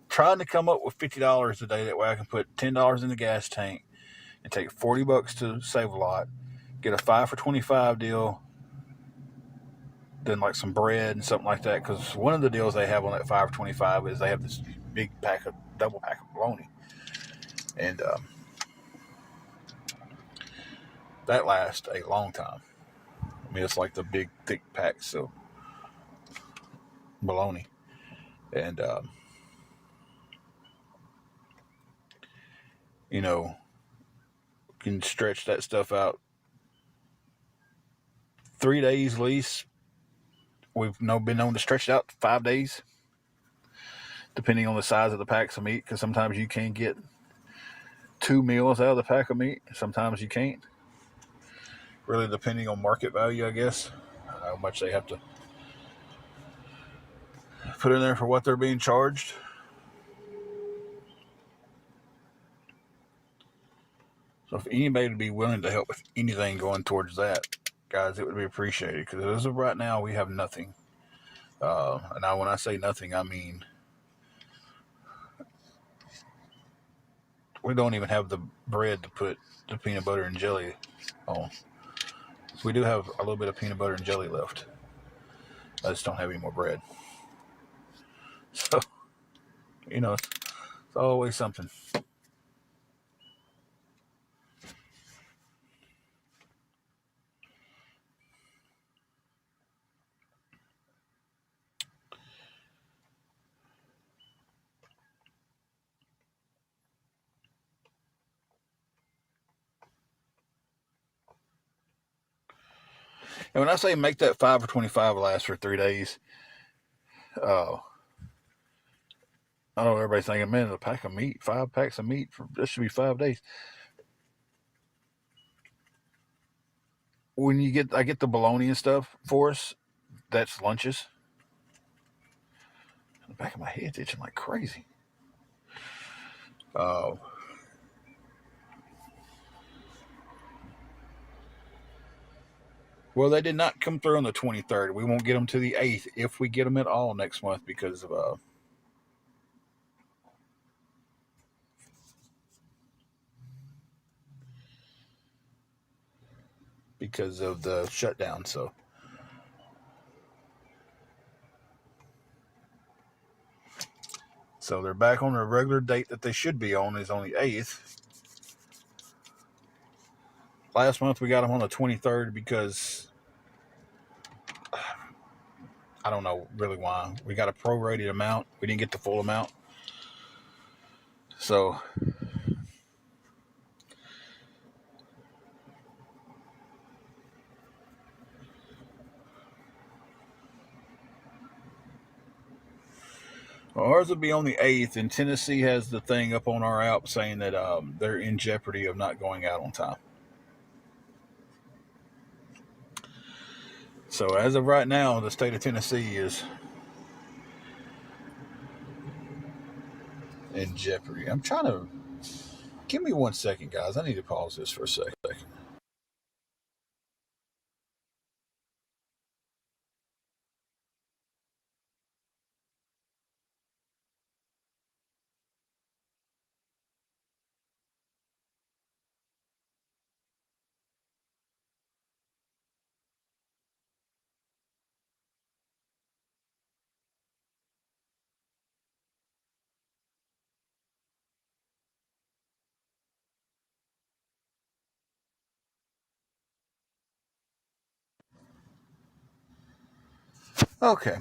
[SPEAKER 1] trying to come up with $50 a day. That way I can put $10 in the gas tank and take $40 to Save a Lot, get a 5 for 25 deal, then like some bread and something like that. Because one of the deals they have on that 5 for 25 is they have this big double pack of bologna. And that lasts a long time. I mean, it's like the big, thick packs of bologna. And, you know, can stretch that stuff out 3 days at least. We've been known to stretch it out 5 days, depending on the size of the packs of meat, because sometimes you can get 2 meals out of the pack of meat. Sometimes you can't. Really depending on market value, I guess. How much they have to put in there for what they're being charged. So if anybody would be willing to help with anything going towards that, guys, it would be appreciated. Because as of right now, we have nothing. And now when I say nothing, I mean we don't even have the bread to put the peanut butter and jelly on. We do have a little bit of peanut butter and jelly left. I just don't have any more bread. So, it's always something. And when I say make that 5 for 25 last for 3 days, uh, I know everybody's thinking, man, a pack of meat, 5 packs of meat, this should be 5 days. When I get the bologna and stuff for us, that's lunches. The back of my head's itching like crazy. Uh, well, they did not come through on the 23rd. We won't get them to the 8th if we get them at all next month because of the shutdown. So they're back on their regular date that they should be on is on the 8th. Last month we got them on the 23rd because I don't know really why. We got a prorated amount. We didn't get the full amount. So Ours will be on the 8th, and Tennessee has the thing up on our app saying that they're in jeopardy of not going out on time. So as of right now, the state of Tennessee is in jeopardy. I'm trying to... Give me 1 second, guys. I need to pause this for a second. Okay.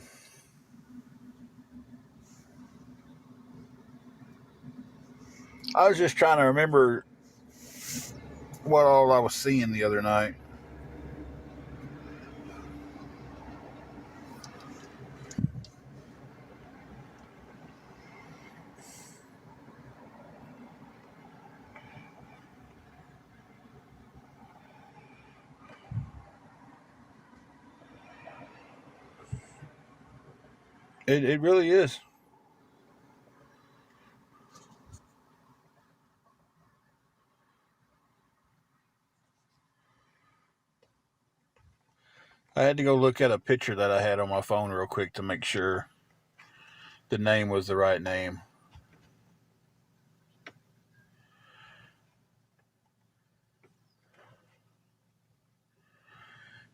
[SPEAKER 1] I was just trying to remember what all I was seeing the other night. It really is. I had to go look at a picture that I had on my phone real quick to make sure the name was the right name.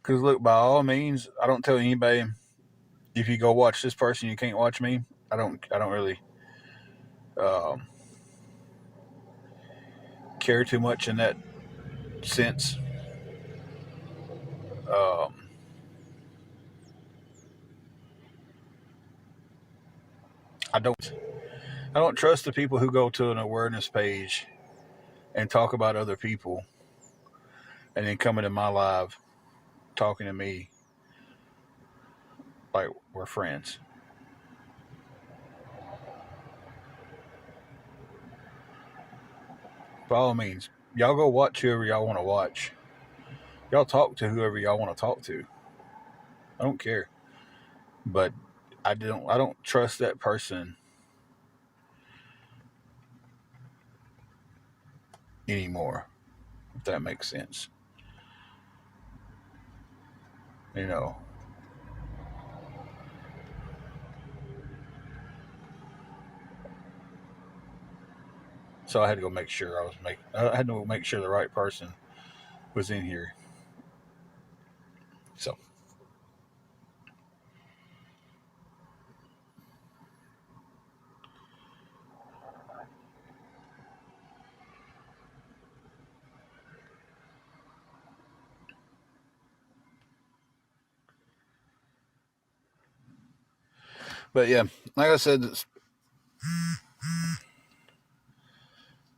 [SPEAKER 1] Because look, by all means, I don't tell anybody if you go watch this person, you can't watch me. I don't really um, care too much in that sense. Um, I don't. I don't trust the people who go to an awareness page and talk about other people, and then come into my live talking to me like we're friends. By all means, y'all go watch whoever y'all want to watch. Y'all talk to whoever y'all want to talk to. I don't care, but I don't trust that person anymore. If that makes sense, you know. So I had to go make sure I had to make sure the right person was in here. So, but yeah, like I said,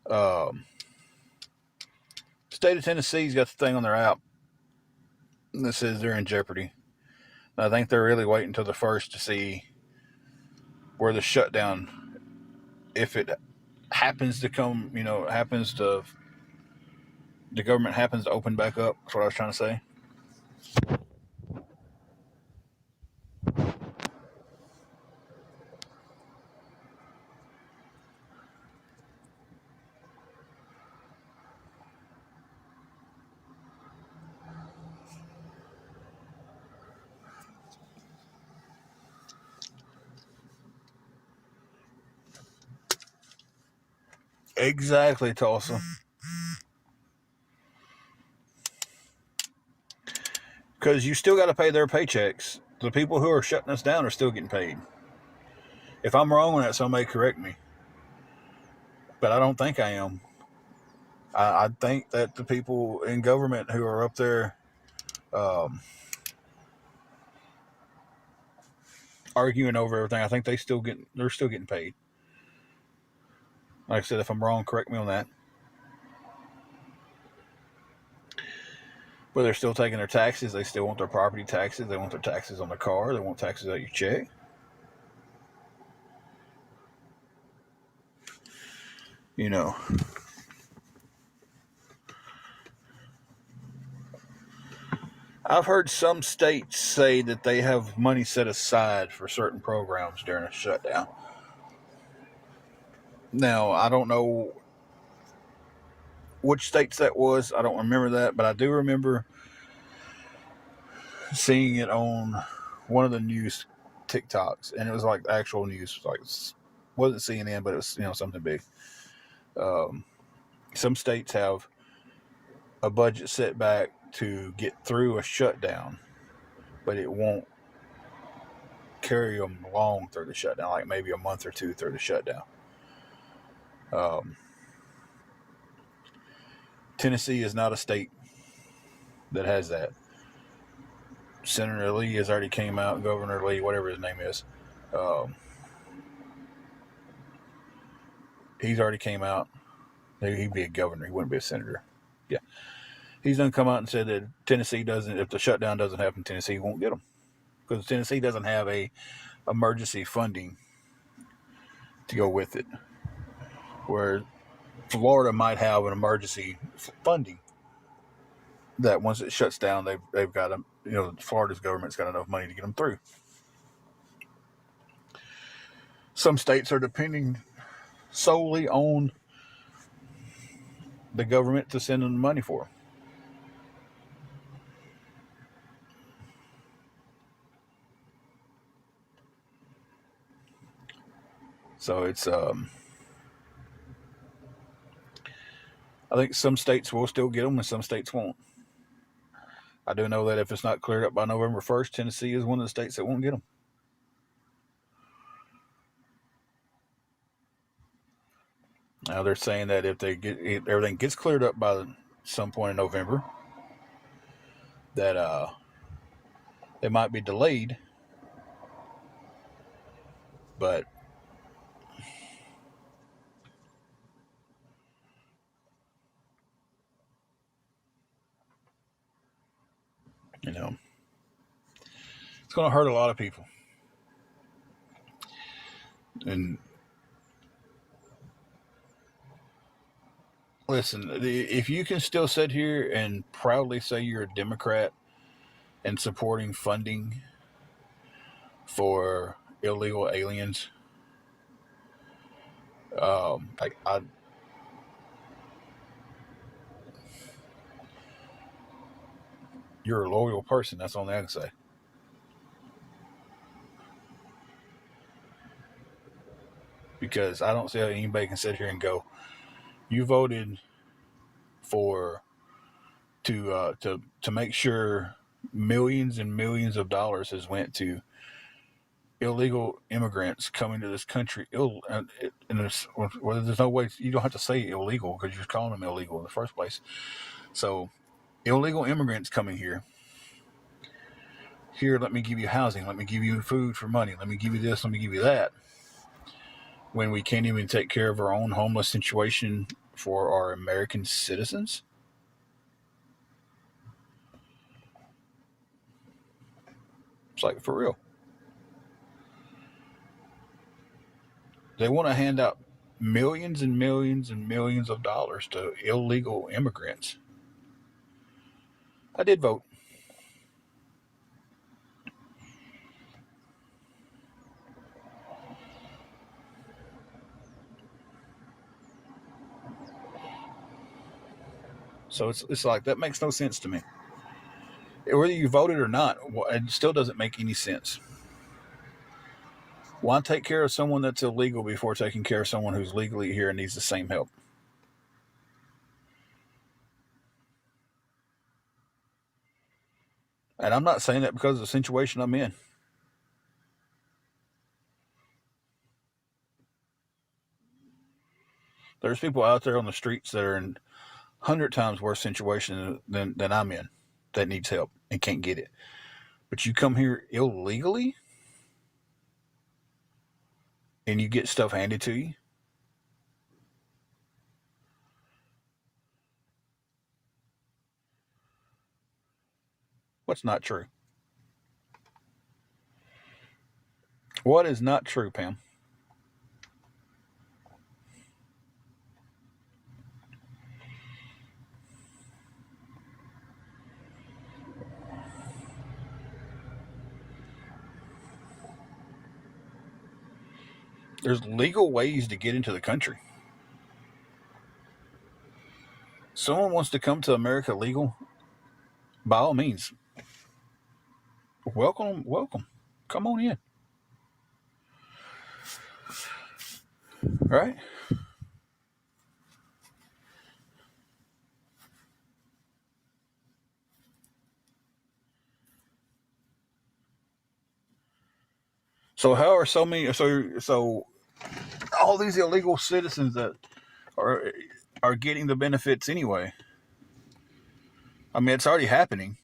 [SPEAKER 1] um, state of Tennessee's got the thing on their app that says they're in jeopardy. I think they're really waiting until the first to see where the shutdown, if it happens to come, happens to the government happens to open back up. That's what I was trying to say. Exactly, Tulsa. Because you still got to pay their paychecks. The people who are shutting us down are still getting paid. If I'm wrong on that, somebody correct me. But I don't think I am. I think that the people in government who are up there um, arguing over everything, I think they're still getting paid. Like I said, if I'm wrong, correct me on that. But they're still taking their taxes. They still want their property taxes. They want their taxes on the car. They want taxes out your check. You know, I've heard some states say that they have money set aside for certain programs during a shutdown. Now, I don't know which states that was. I don't remember that, but I do remember seeing it on one of the news TikToks, and it was like actual news, like wasn't CNN, but it was something big. Um, some states have a budget setback to get through a shutdown, but it won't carry them long through the shutdown, like maybe a month or two through the shutdown. Um, Tennessee is not a state that has that. Senator Lee has already came out, Governor Lee, whatever his name is. Um, he's already came out. He'd be a governor. He wouldn't be a senator. Yeah, he's done come out and said that Tennessee doesn't. If the shutdown doesn't happen, Tennessee won't get them because Tennessee doesn't have a emergency funding to go with it. Where Florida might have an emergency funding that once it shuts down, they've got them. Florida's government's got enough money to get them through. Some states are depending solely on the government to send them money for. So it's I think some states will still get them and some states won't. I do know that if it's not cleared up by November 1st, Tennessee is one of the states that won't get them. Now they're saying that if everything gets cleared up by some point in November, that it might be delayed, but you know it's going to hurt a lot of people. And listen, if you can still sit here and proudly say you're a Democrat and supporting funding for illegal aliens, like you're a loyal person. That's all I can say. Because I don't see how anybody can sit here and go, "You voted for to make sure millions and millions of dollars has went to illegal immigrants coming to this country." And there's no way you don't have to say illegal because you're calling them illegal in the first place. So illegal immigrants coming here. Here, let me give you housing. Let me give you food for money. Let me give you this. Let me give you that. When we can't even take care of our own homeless situation for our American citizens, it's like for real. They want to hand out millions and millions and millions of dollars to illegal immigrants. I did vote. So it's like that makes no sense to me. Whether you voted or not, it still doesn't make any sense. Why take care of someone that's illegal before taking care of someone who's legally here and needs the same help? And I'm not saying that because of the situation I'm in. There's people out there on the streets that are in 100 times worse situation than I'm in that needs help and can't get it. But you come here illegally and you get stuff handed to you. What's not true? What is not true, Pam? There's legal ways to get into the country. Someone wants to come to America legal, by all means, welcome, welcome. Come on in, right? So how are so many? So all these illegal citizens that are are getting the benefits anyway. I mean, it's already happening.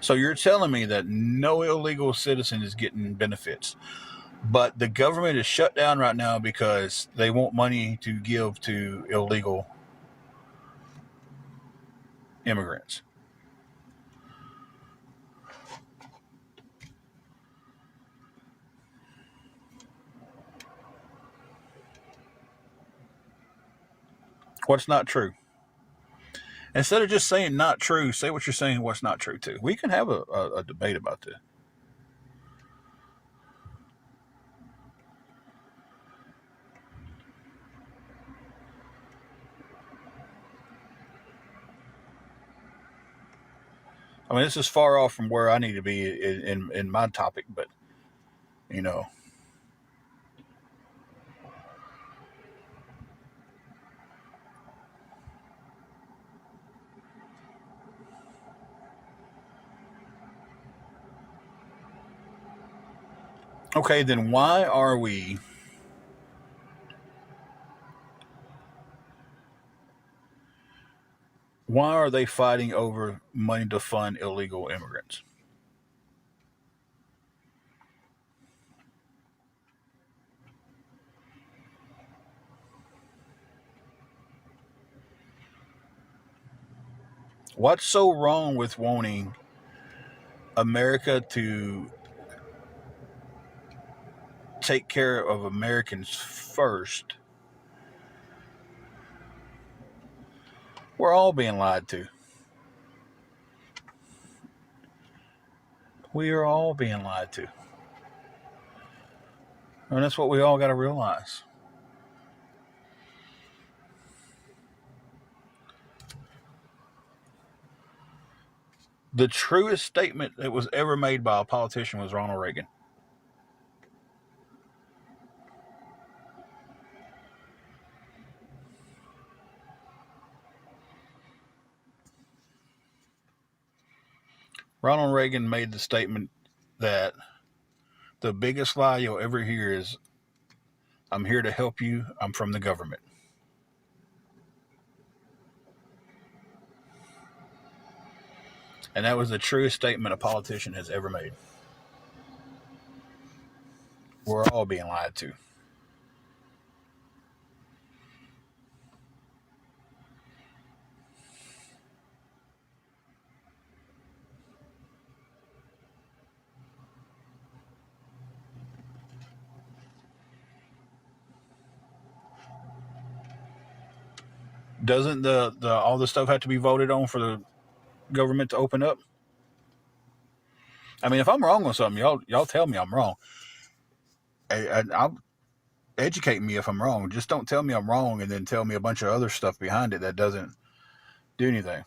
[SPEAKER 1] So you're telling me that no illegal citizen is getting benefits, but the government is shut down right now because they want money to give to illegal immigrants. What's not true? Instead of just saying not true, say what you're saying. What's not true too? We can have a debate about this. I mean, this is far off from where I need to be in my topic, but you know, okay, then why are they fighting over money to fund illegal immigrants? What's so wrong with wanting America to take care of Americans first? We're all being lied to. We are all being lied to. And that's what we all got to realize. The truest statement that was ever made by a politician was Ronald Reagan. Ronald Reagan made the statement that the biggest lie you'll ever hear is, I'm here to help you, I'm from the government. And that was the truest statement a politician has ever made. We're all being lied to. Doesn't the all the stuff have to be voted on for the government to open up? I mean, if I'm wrong on something, y'all tell me I'm wrong. I'll educate me if I'm wrong. Just don't tell me I'm wrong and then tell me a bunch of other stuff behind it that doesn't do anything.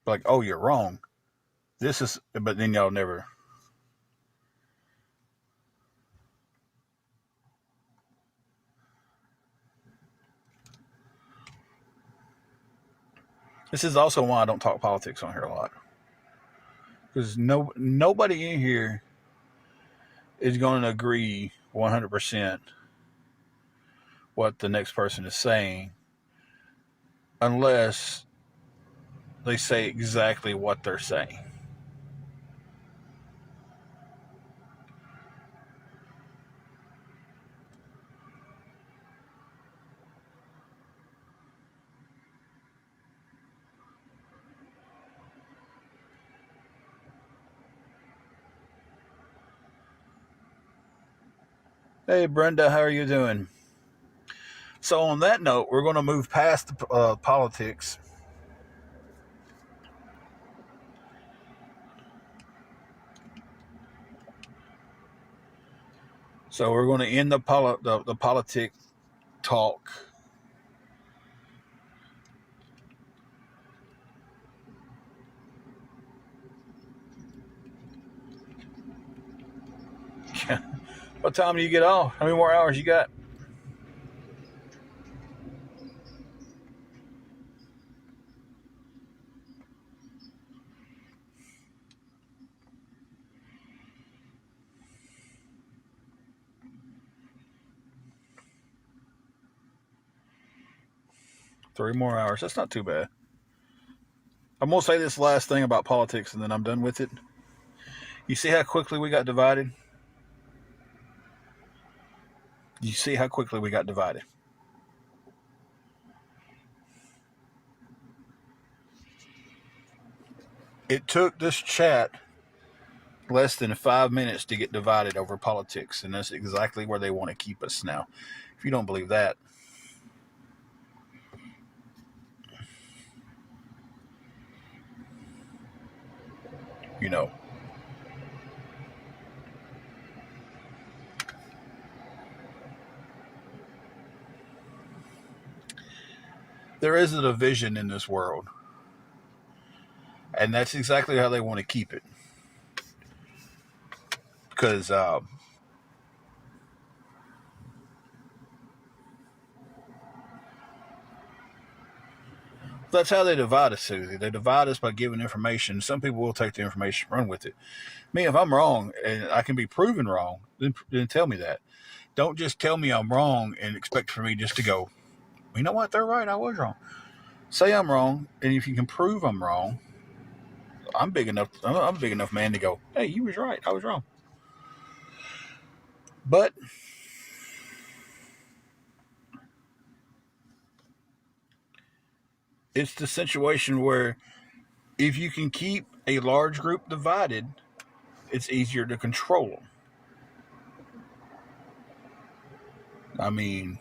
[SPEAKER 1] Like, oh, you're wrong. This is, but then y'all never. This is also why I don't talk politics on here a lot, because nobody in here is going to agree 100% what the next person is saying unless they say exactly what they're saying. Hey, Brenda, how are you doing? So, on that note, we're going to move past politics. So, we're going to end the politic talk. What time do you get off? How many more hours you got? 3 more hours. That's not too bad. I'm going to say this last thing about politics and then I'm done with it. You see how quickly we got divided? You see how quickly we got divided? It took this chat less than 5 minutes to get divided over politics, and that's exactly where they want to keep us now. If you don't believe that, you know. There is a division in this world, and that's exactly how they want to keep it. Because that's how they divide us, Susie. They divide us by giving information. Some people will take the information and run with it. Me, if I'm wrong and I can be proven wrong, then tell me that. Don't just tell me I'm wrong and expect for me just to go, you know what, they're right, I was wrong. Say I'm wrong, and if you can prove I'm wrong, I'm big enough. I'm a big enough man to go, hey, you was right, I was wrong. But it's the situation where if you can keep a large group divided, it's easier to control them. I mean,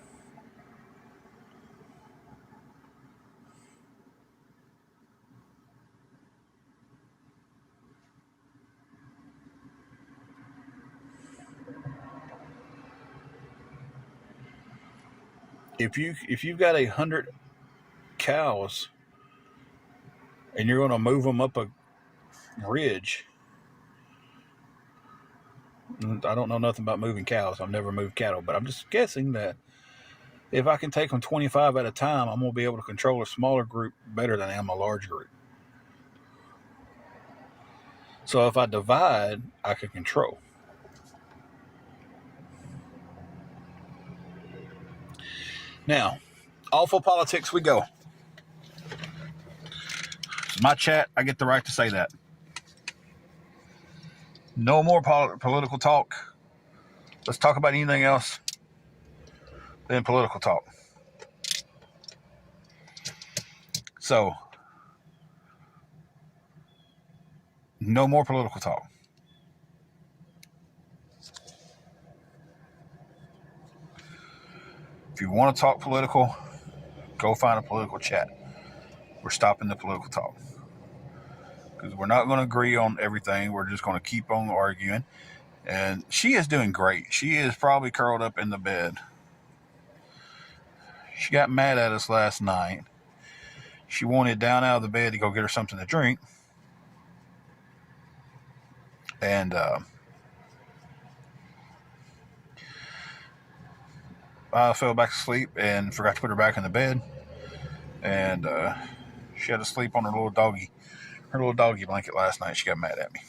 [SPEAKER 1] if you've got 100 cows and you're going to move them up a ridge, I don't know nothing about moving cows. I've never moved cattle, but I'm just guessing that if I can take them 25 at a time, I'm going to be able to control a smaller group better than I am a large group. So if I divide, I can control. Now, awful politics we go. It's my chat. I get the right to say that. No more political talk. Let's talk about anything else than political talk. So, no more political talk. If you want to talk political, go find a political chat. We're stopping the political talk because we're not going to agree on everything. We're just going to keep on arguing. And she is doing great. She is probably curled up in the bed. She got mad at us last night. She wanted down out of the bed to go get her something to drink. And I fell back asleep and forgot to put her back in the bed. And she had to sleep on her little doggy blanket last night. She got mad at me.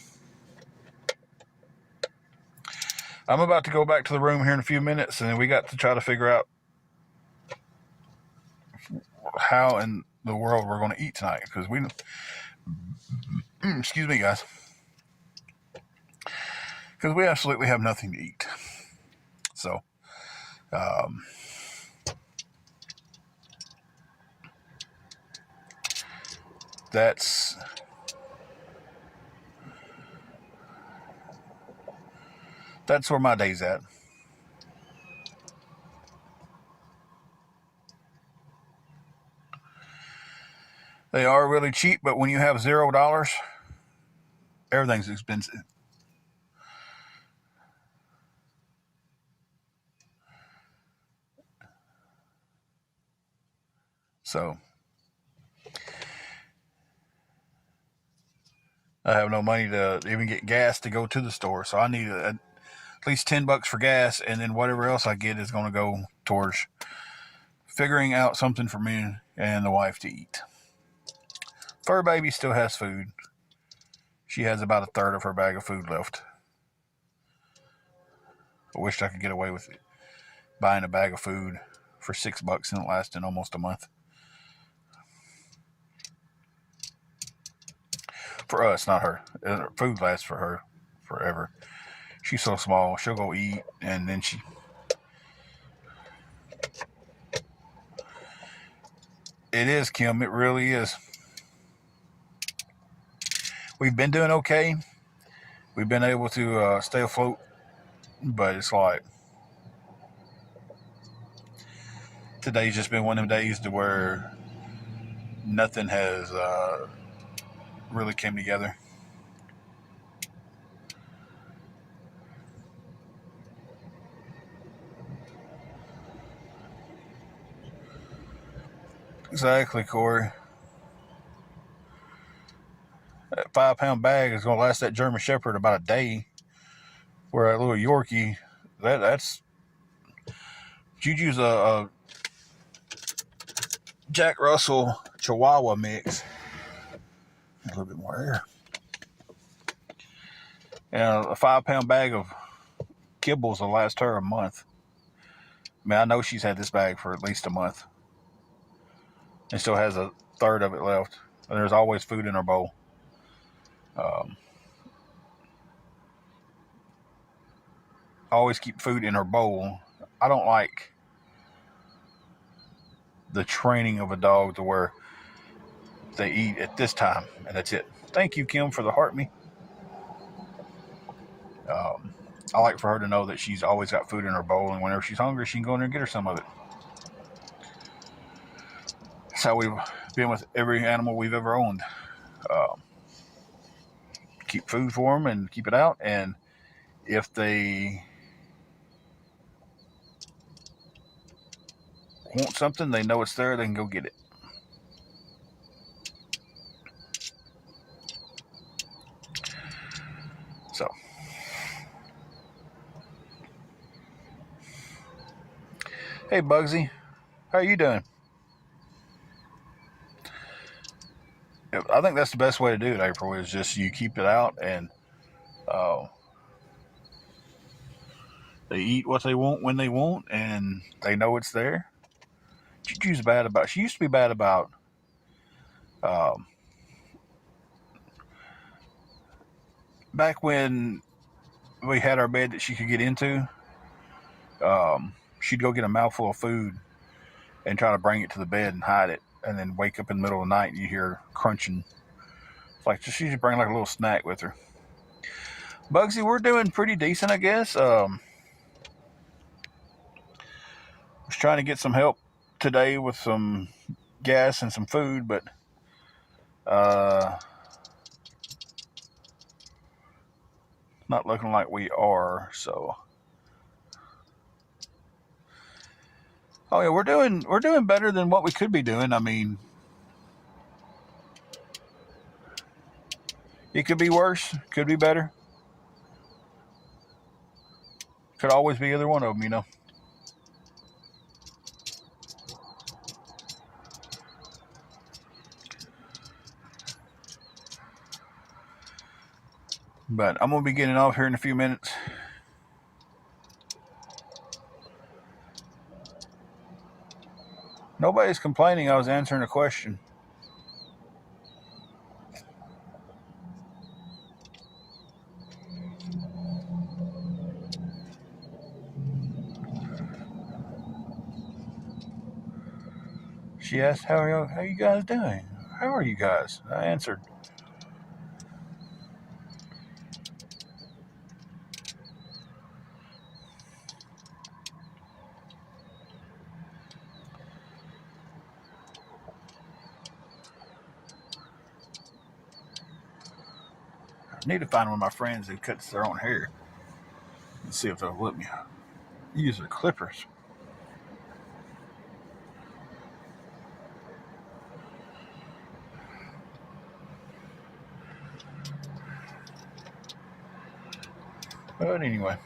[SPEAKER 1] I'm about to go back to the room here in a few minutes, and we got to try to figure out how in the world we're going to eat tonight because excuse me, guys, because we absolutely have nothing to eat. So, um, that's where my day's at. They are really cheap, but when you have $0, everything's expensive. So I have no money to even get gas to go to the store. So I need at least $10 for gas, and then whatever else I get is going to go towards figuring out something for me and the wife to eat. Fur baby still has food. She has about a third of her bag of food left. I wished I could get away with it, buying a bag of food for $6 and it lasting almost a month. For us, not her. Food lasts for her forever. She's so small. She'll go eat, and then she. It is, Kim. It really is. We've been doing okay. We've been able to stay afloat, but it's like today's just been one of them days to where nothing has really came together. Exactly, Corey. That 5 pound bag is going to last that German Shepherd about a day. Where that little Yorkie, that's Juju's a Jack Russell Chihuahua mix. A little bit more air. And a 5 pound bag of kibbles will last her a month. I mean, I know she's had this bag for at least a month and still has a third of it left. And there's always food in her bowl. Um, always keep food in her bowl. I don't like the training of a dog to where they eat at this time and that's it. Thank you, Kim, for the heart me. Um, I like for her to know that she's always got food in her bowl, and whenever she's hungry, she can go in there and get her some of it. That's how we've been with every animal we've ever owned. Um, keep food for them and keep it out, and if they want something, they know it's there, they can go get it. So, hey Bugsy, how are you doing? I think that's the best way to do it, April, is just you keep it out and uh, they eat what they want when they want and they know it's there. She used to be bad about um, back when we had our bed that she could get into. She'd go get a mouthful of food and try to bring it to the bed and hide it, and then wake up in the middle of the night and you hear her crunching. It's like she should bring like a little snack with her. Bugsy, we're doing pretty decent, I guess. Was trying to get some help today with some gas and some food, but uh, not looking like we are. So, oh yeah, we're doing better than what we could be doing. I mean, it could be worse, could be better, could always be either one of them, you know. But I'm gonna be getting off here in a few minutes. Nobody's complaining. I was answering a question. She asked, how you guys doing? How are you guys?" I answered. I need to find one of my friends who cuts their own hair and see if they'll let me use their clippers. But anyway.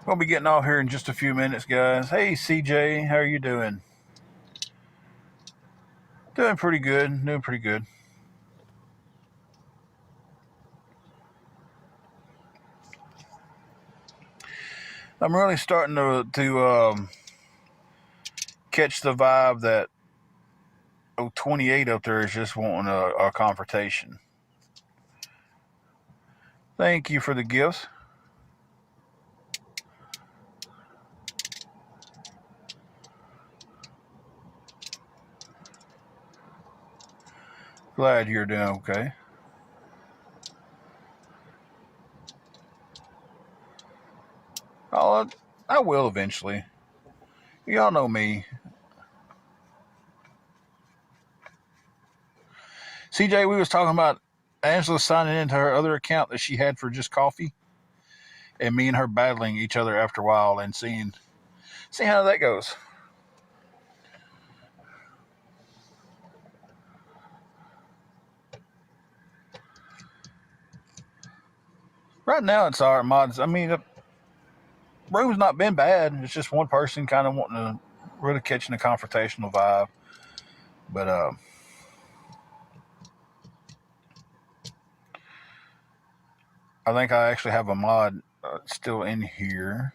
[SPEAKER 1] We'll be getting off here in just a few minutes, guys. Hey, CJ, how are you doing? Doing pretty good. Doing pretty good. I'm really starting to catch the vibe that 28 up there is just wanting a confrontation. Thank you for the gifts. Glad you're doing okay. I will eventually. Y'all know me. CJ, we was talking about Angela signing into her other account that she had for just coffee, and me and her battling each other after a while and seeing how that goes. Right now, it's all right, mods. I mean, the room's not been bad. It's just one person kind of wanting to really catching a confrontational vibe. But I think I actually have a mod still in here.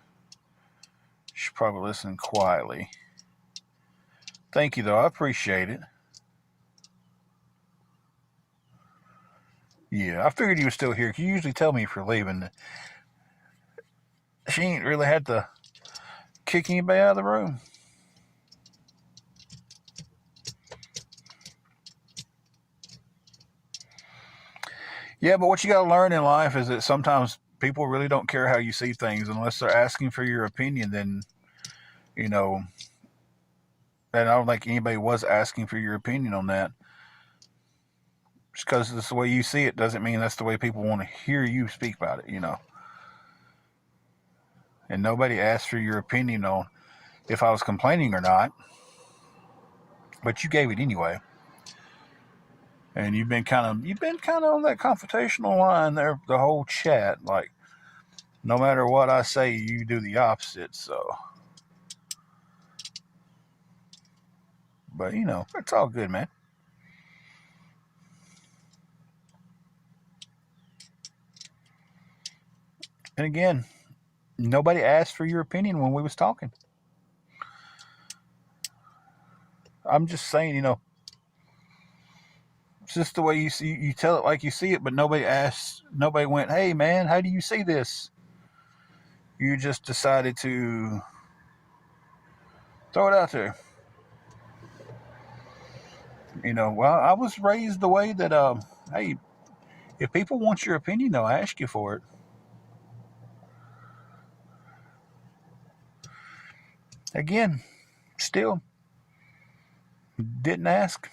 [SPEAKER 1] Should probably listen quietly. Thank you, though. I appreciate it. Yeah, I figured you were still here. You usually tell me if you're leaving. She ain't really had to kick anybody out of the room. Yeah, but what you got to learn in life is that sometimes people really don't care how you see things unless they're asking for your opinion. Then, you know, and I don't think anybody was asking for your opinion on that. Just because it's the way you see it doesn't mean that's the way people want to hear you speak about it, And nobody asked for your opinion on if I was complaining or not, but you gave it anyway. And you've been kind of on that confrontational line there the whole chat. Like, no matter what I say, you do the opposite. So, but it's all good, man. And again, nobody asked for your opinion when we was talking. I'm just saying, it's just the way you tell it like you see it, but nobody asked. Nobody went, "Hey, man, how do you see this?" You just decided to throw it out there. Well, I was raised the way that, hey, if people want your opinion, they'll ask you for it. Again, still didn't ask.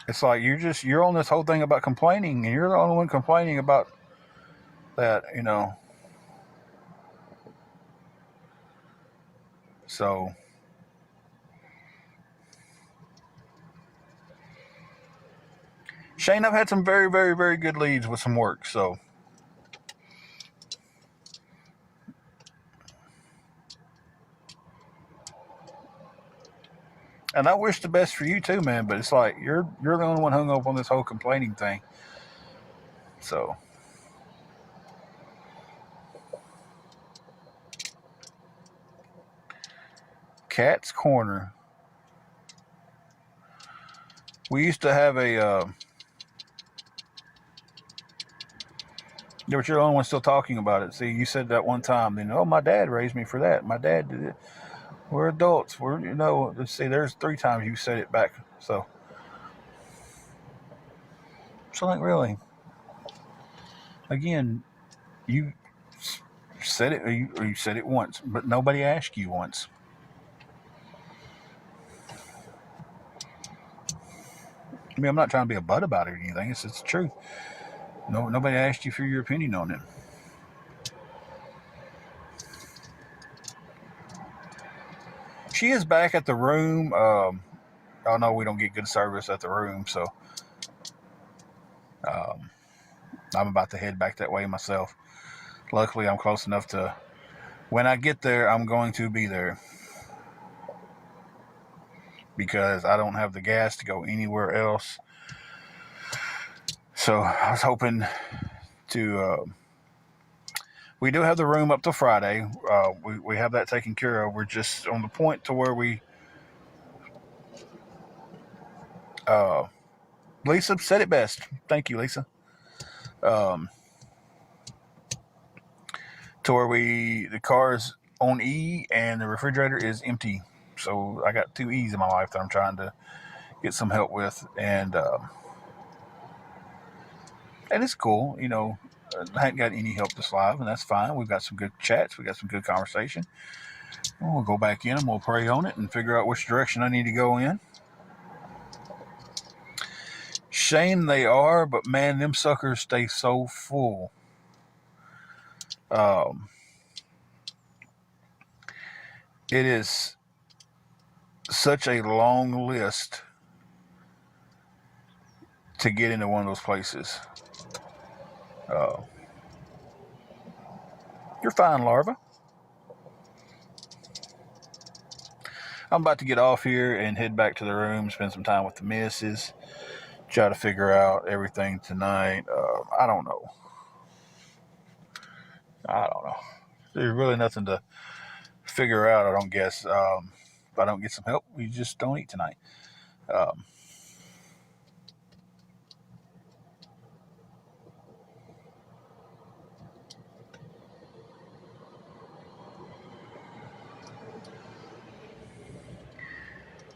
[SPEAKER 1] It's like you're on this whole thing about complaining, and you're the only one complaining about that, So Shane, I've had some very, very, very good leads with some work, so and I wish the best for you too, man. But it's like you're the only one hung up on this whole complaining thing. So Cat's Corner. We used to have a. But you're the only one still talking about it. See, you said that one time. Then, oh, my dad raised me for that. My dad did it. We're adults. Let's see. There's 3 times you said it back. So like really. Again, you said it, or you said it once, but nobody asked you once. I mean, I'm not trying to be a butt about it or anything. It's the truth. No, nobody asked you for your opinion on it. She is back at the room. I know we don't get good service at the room, so I'm about to head back that way myself. Luckily, I'm close enough to, when I get there, I'm going to be there. Because I don't have the gas to go anywhere else. So I was hoping to. We do have the room up till Friday. We have that taken care of. We're just on the point to where we. Lisa said it best. Thank you, Lisa. To where the car's on E and the refrigerator is empty. So I got 2 E's in my life that I'm trying to get some help with, and it's cool. I hadn't got any help this live, and that's fine. We've got some good chats. We got some good conversation. We'll go back in and we'll pray on it and figure out which direction I need to go in. Shame they are, but man, them suckers stay so full. It is such a long list to get into one of those places. You're fine, Larva. I'm about to get off here and head back to the room, spend some time with the missus, try to figure out everything tonight. I don't know. There's really nothing to figure out, I don't guess. If I don't get some help, we just don't eat tonight.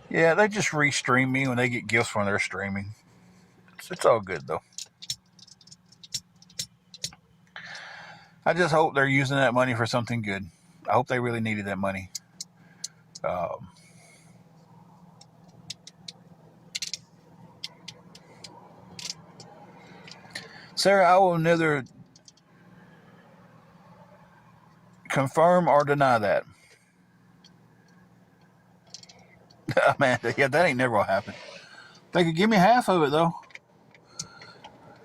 [SPEAKER 1] Yeah, they just restream me when they get gifts when they're streaming. It's all good, though. I just hope they're using that money for something good. I hope they really needed that money. Sarah, I will neither confirm or deny that. Amanda, yeah, that ain't never gonna happen. They could give me half of it, though.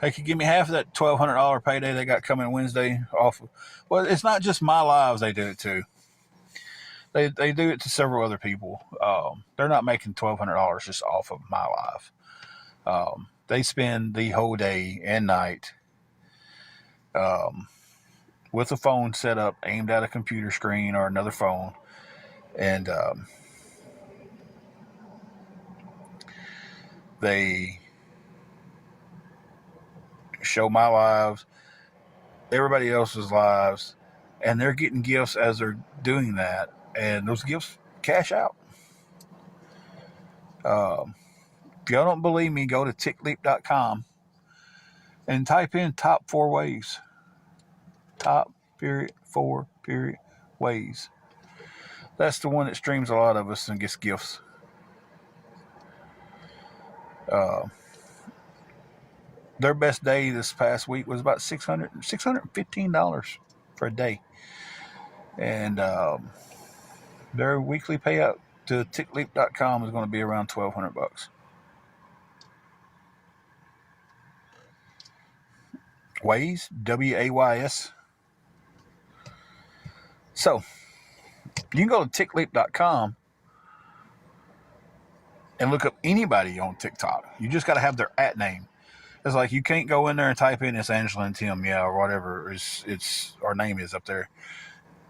[SPEAKER 1] They could give me half of that $1,200 payday they got coming Wednesday off. Well, it's not just my lives they do it to. They do it to several other people. They're not making $1,200 just off of my life. They spend the whole day and night with a phone set up aimed at a computer screen or another phone, and they show my lives, everybody else's lives, and they're getting gifts as they're doing that, and those gifts cash out. If y'all don't believe me, go to tickleap.com and type in top 4 ways. Top, period, 4, period, ways. That's the one that streams a lot of us and gets gifts. Their best day this past week was about $615 for a day. And their weekly payout to tickleap.com is going to be around $1,200. Ways, WAYS. So, you can go to tickleap.com and look up anybody on TikTok. You just got to have their @ name. It's like you can't go in there and type in it's Angela and Tim, or whatever it's our name is up there,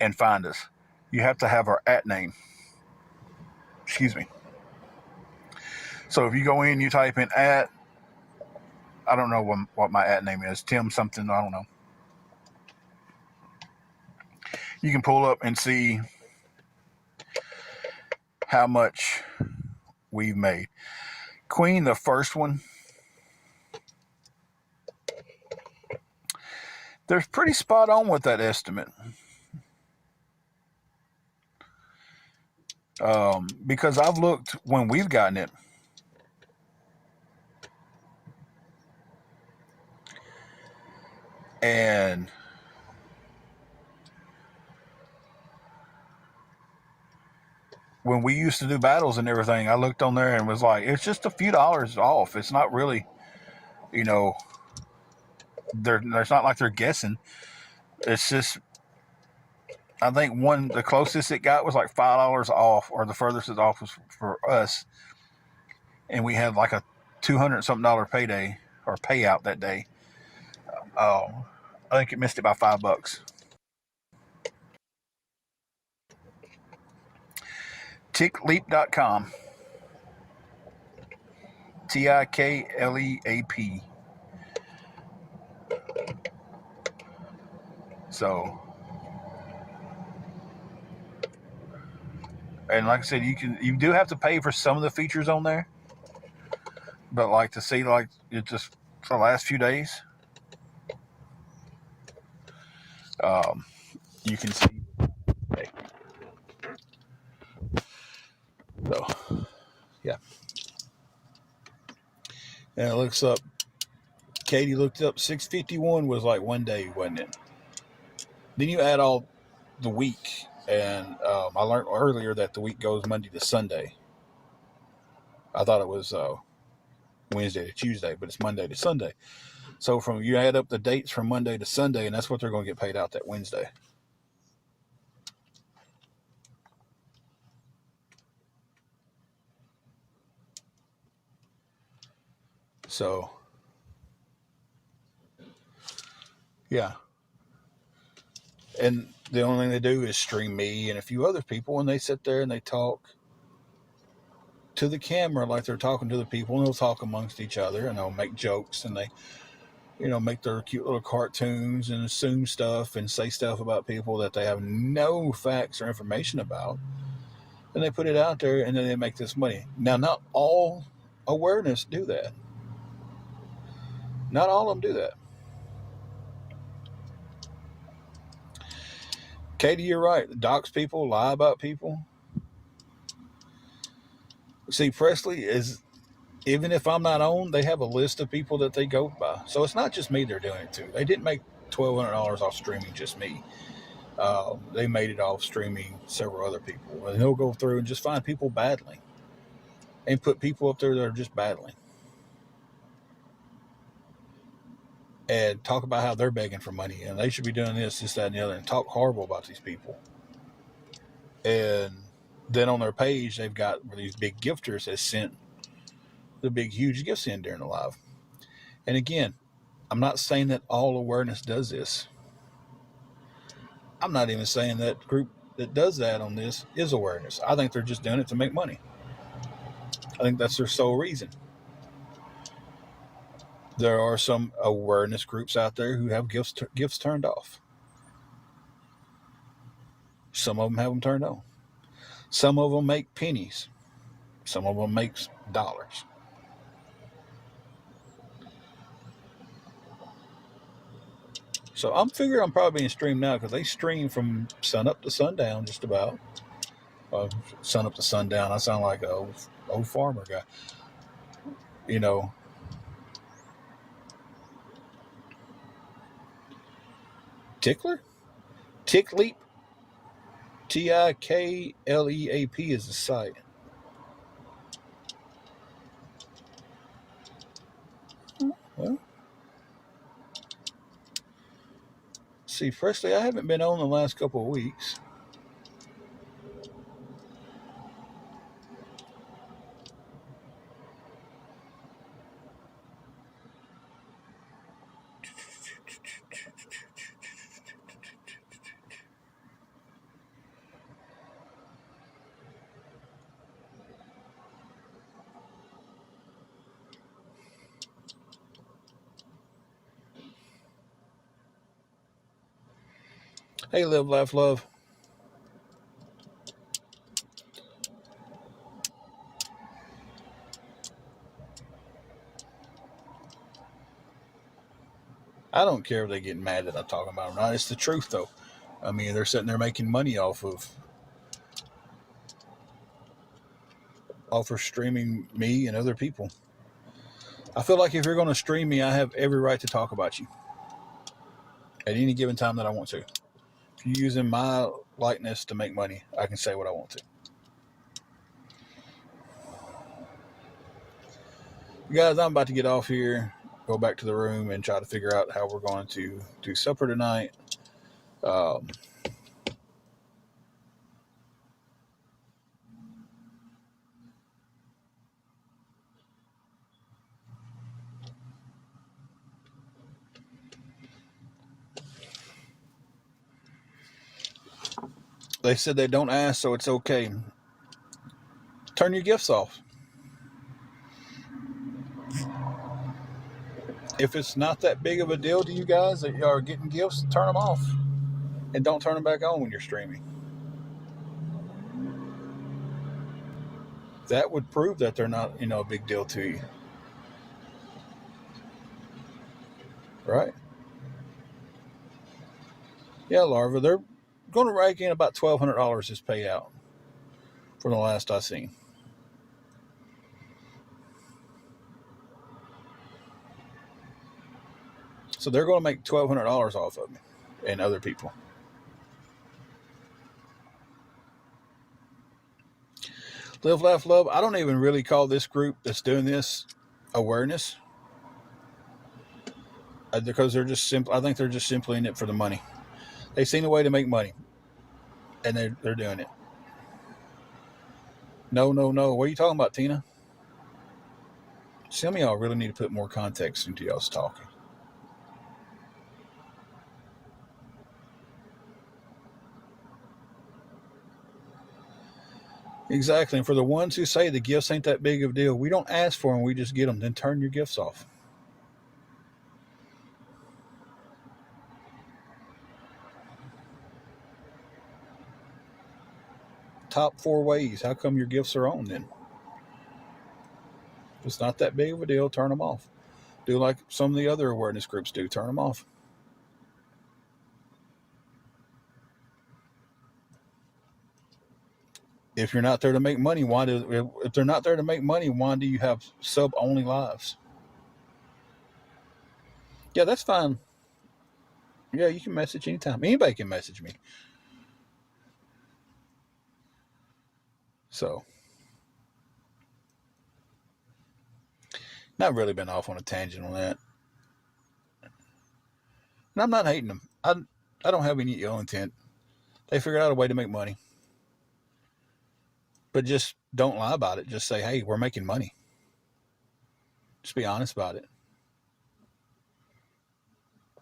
[SPEAKER 1] and find us. You have to have our @ name. Excuse me. So if you go in, you type in @ I don't know what my @ name is, Tim something, I don't know. You can pull up and see how much we've made. Queen, the first one, they're pretty spot on with that estimate. Because I've looked when we've gotten it, and when we used to do battles and everything, I looked on there and was like, it's just a few dollars off. It's not really, you know, there's not like they're guessing. It's just, I think the closest it got was like $5 off, or the furthest it off was for us, and we had like a $200 something payday or payout that day. I think it missed it by $5. TickLeap.com. TIKLEAP. So, and like I said, you do have to pay for some of the features on there, but like to see like it just for the last few days, um, you can see. So yeah, and it looks up. Katie looked up 651 was like one day, wasn't it? Then you add all the week, and I learned earlier that the week goes Monday to Sunday. I thought it was Wednesday to Tuesday, but it's Monday to Sunday. So from you add up the dates from Monday to Sunday, and that's what they're going to get paid out that Wednesday. So yeah, and the only thing they do is stream me and a few other people, and they sit there and they talk to the camera like they're talking to the people, and they'll talk amongst each other, and they'll make jokes, and they make their cute little cartoons and assume stuff and say stuff about people that they have no facts or information about. And they put it out there, and then they make this money. Now, not all awareness do that. Not all of them do that. Katie, you're right. Dox people, lie about people. See, Presley is, even if I'm not on, they have a list of people that they go by. So it's not just me they're doing it to. They didn't make $1,200 off streaming just me. They made it off streaming several other people. And they'll go through and just find people battling and put people up there that are just battling and talk about how they're begging for money and they should be doing this, that, and the other, and talk horrible about these people. And then on their page, they've got these big gifters that sent the big, huge gifts in during the live. And again, I'm not saying that all awareness does this. I'm not even saying that group that does that on this is awareness. I think they're just doing it to make money. I think that's their sole reason. There are some awareness groups out there who have gifts turned off. Some of them have them turned on. Some of them make pennies. Some of them make dollars. So I'm figuring I'm probably being streamed now because they stream from sun up to sundown just about. Sun up to sundown. I sound like a old farmer guy. You know, Tickler? TickLeap? TIKLEAP is the site. Well, see, Presley, I haven't been on the last couple of weeks. Hey, Live, Laugh, Love. I don't care if they get mad that I'm talking about it or not. It's the truth, though. I mean, they're sitting there making money off of off of streaming me and other people. I feel like if you're going to stream me, I have every right to talk about you at any given time that I want to. If you're using my likeness to make money, I can say what I want to. Guys, I'm about to get off here, go back to the room, and try to figure out how we're going to do supper tonight. They said they don't ask, so it's okay. Turn your gifts off. If it's not that big of a deal to you guys that you are getting gifts, turn them off. And don't turn them back on when you're streaming. That would prove that they're not, a big deal to you. Right? Yeah, Larva, they're going to rake in about $1,200 this payout from the last I seen. So they're going to make $1,200 off of me and other people. Live, laugh, love. I don't even really call this group that's doing this awareness, because they're just simple. I think they're just simply in it for the money. They've seen a way to make money, and they're doing it. No. What are you talking about, Tina? Some of y'all really need to put more context into y'all's talking. Exactly. And for the ones who say the gifts ain't that big of a deal, we don't ask for them, we just get them. Then turn your gifts off. Top 4 ways. How come your gifts are on then? If it's not that big of a deal, turn them off. Do like some of the other awareness groups do. Turn them off. If you're not there to make money, if they're not there to make money, why do you have sub-only lives? Yeah, that's fine. Yeah, you can message anytime. Anybody can message me. So, not really been off on a tangent on that. And I'm not hating them. I don't have any ill intent. They figured out a way to make money. But just don't lie about it. Just say, hey, we're making money. Just be honest about it.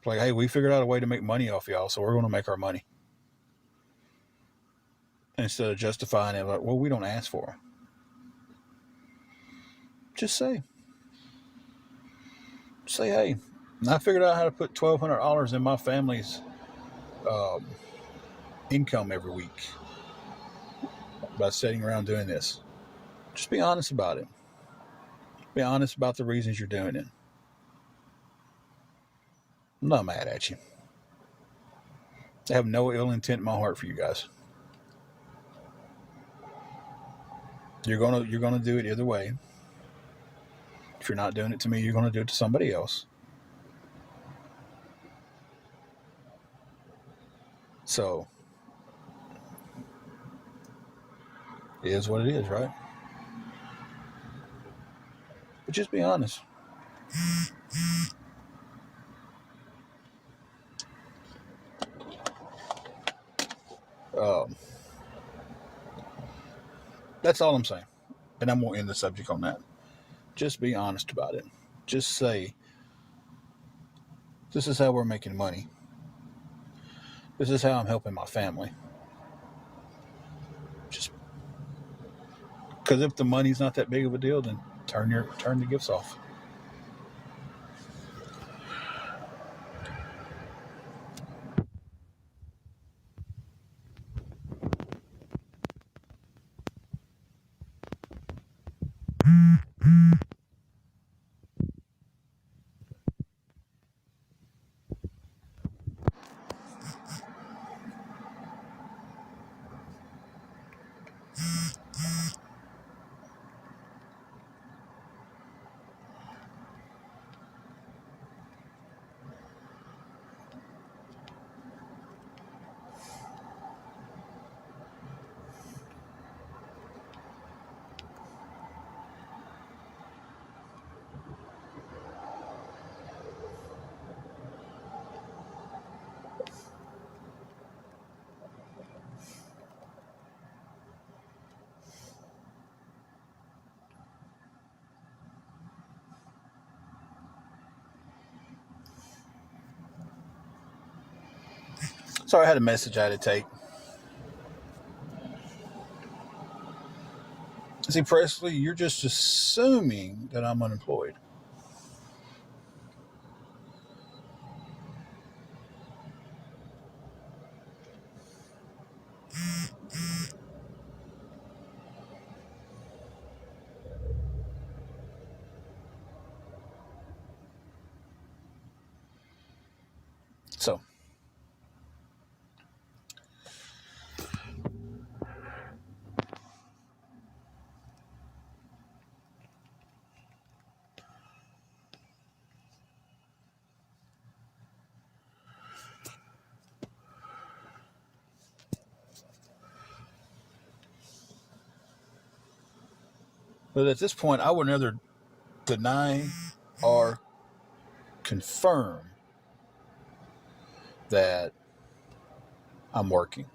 [SPEAKER 1] Like, hey, we figured out a way to make money off y'all, so we're going to make our money. Instead of justifying it like, well, we don't ask for them. Just say, hey, I figured out how to put $1,200 in my family's income every week by sitting around doing this. Just be honest about it. Be honest about the reasons you're doing it. I'm not mad at you. I have no ill intent in my heart for you guys. You're gonna do it either way. If you're not doing it to me, you're gonna do it to somebody else. So it is what it is, right? But just be honest. That's all I'm saying. And I'm going to end the subject on that. Just be honest about it. Just say, this is how we're making money. This is how I'm helping my family. Just because if the money's not that big of a deal, then turn the gifts off. Sorry, I had a message I had to take. See, Presley, you're just assuming that I'm unemployed. So, but at this point, I would neither deny or confirm that I'm working.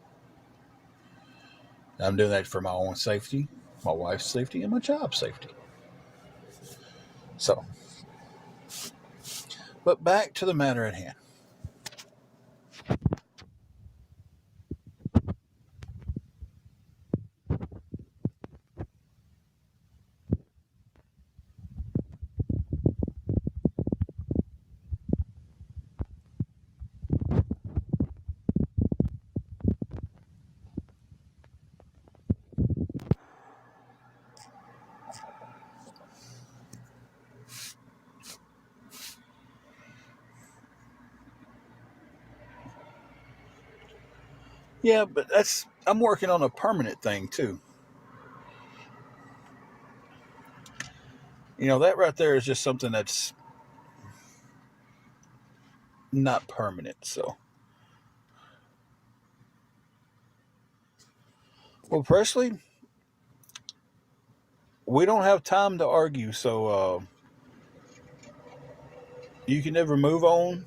[SPEAKER 1] I'm doing that for my own safety, my wife's safety, and my job's safety. So, but back to the matter at hand. Yeah, but I'm working on a permanent thing too. That right there is just something that's not permanent. So, well, Presley, we don't have time to argue. So, you can never move on,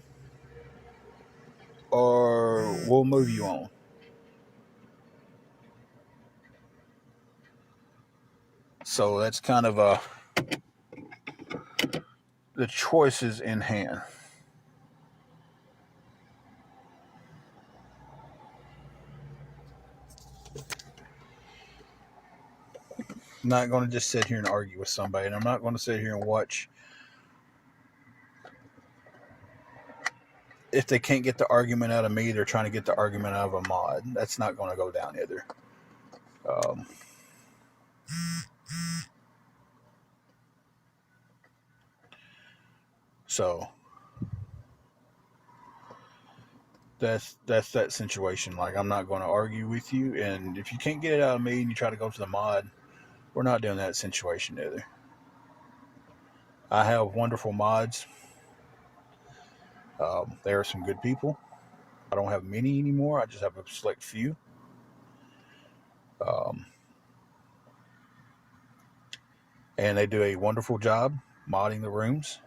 [SPEAKER 1] or we'll move you on. So that's kind of the choices in hand. I'm not going to just sit here and argue with somebody, and I'm not going to sit here and watch. If they can't get the argument out of me, they're trying to get the argument out of a mod. That's not going to go down either. Um, so that's that situation. Like, I'm not going to argue with you, and if you can't get it out of me and you try to go to the mod, we're not doing that situation either. I have wonderful mods. They are some good people. I don't have many anymore. I just have a select few. Um, and they do a wonderful job modding the rooms.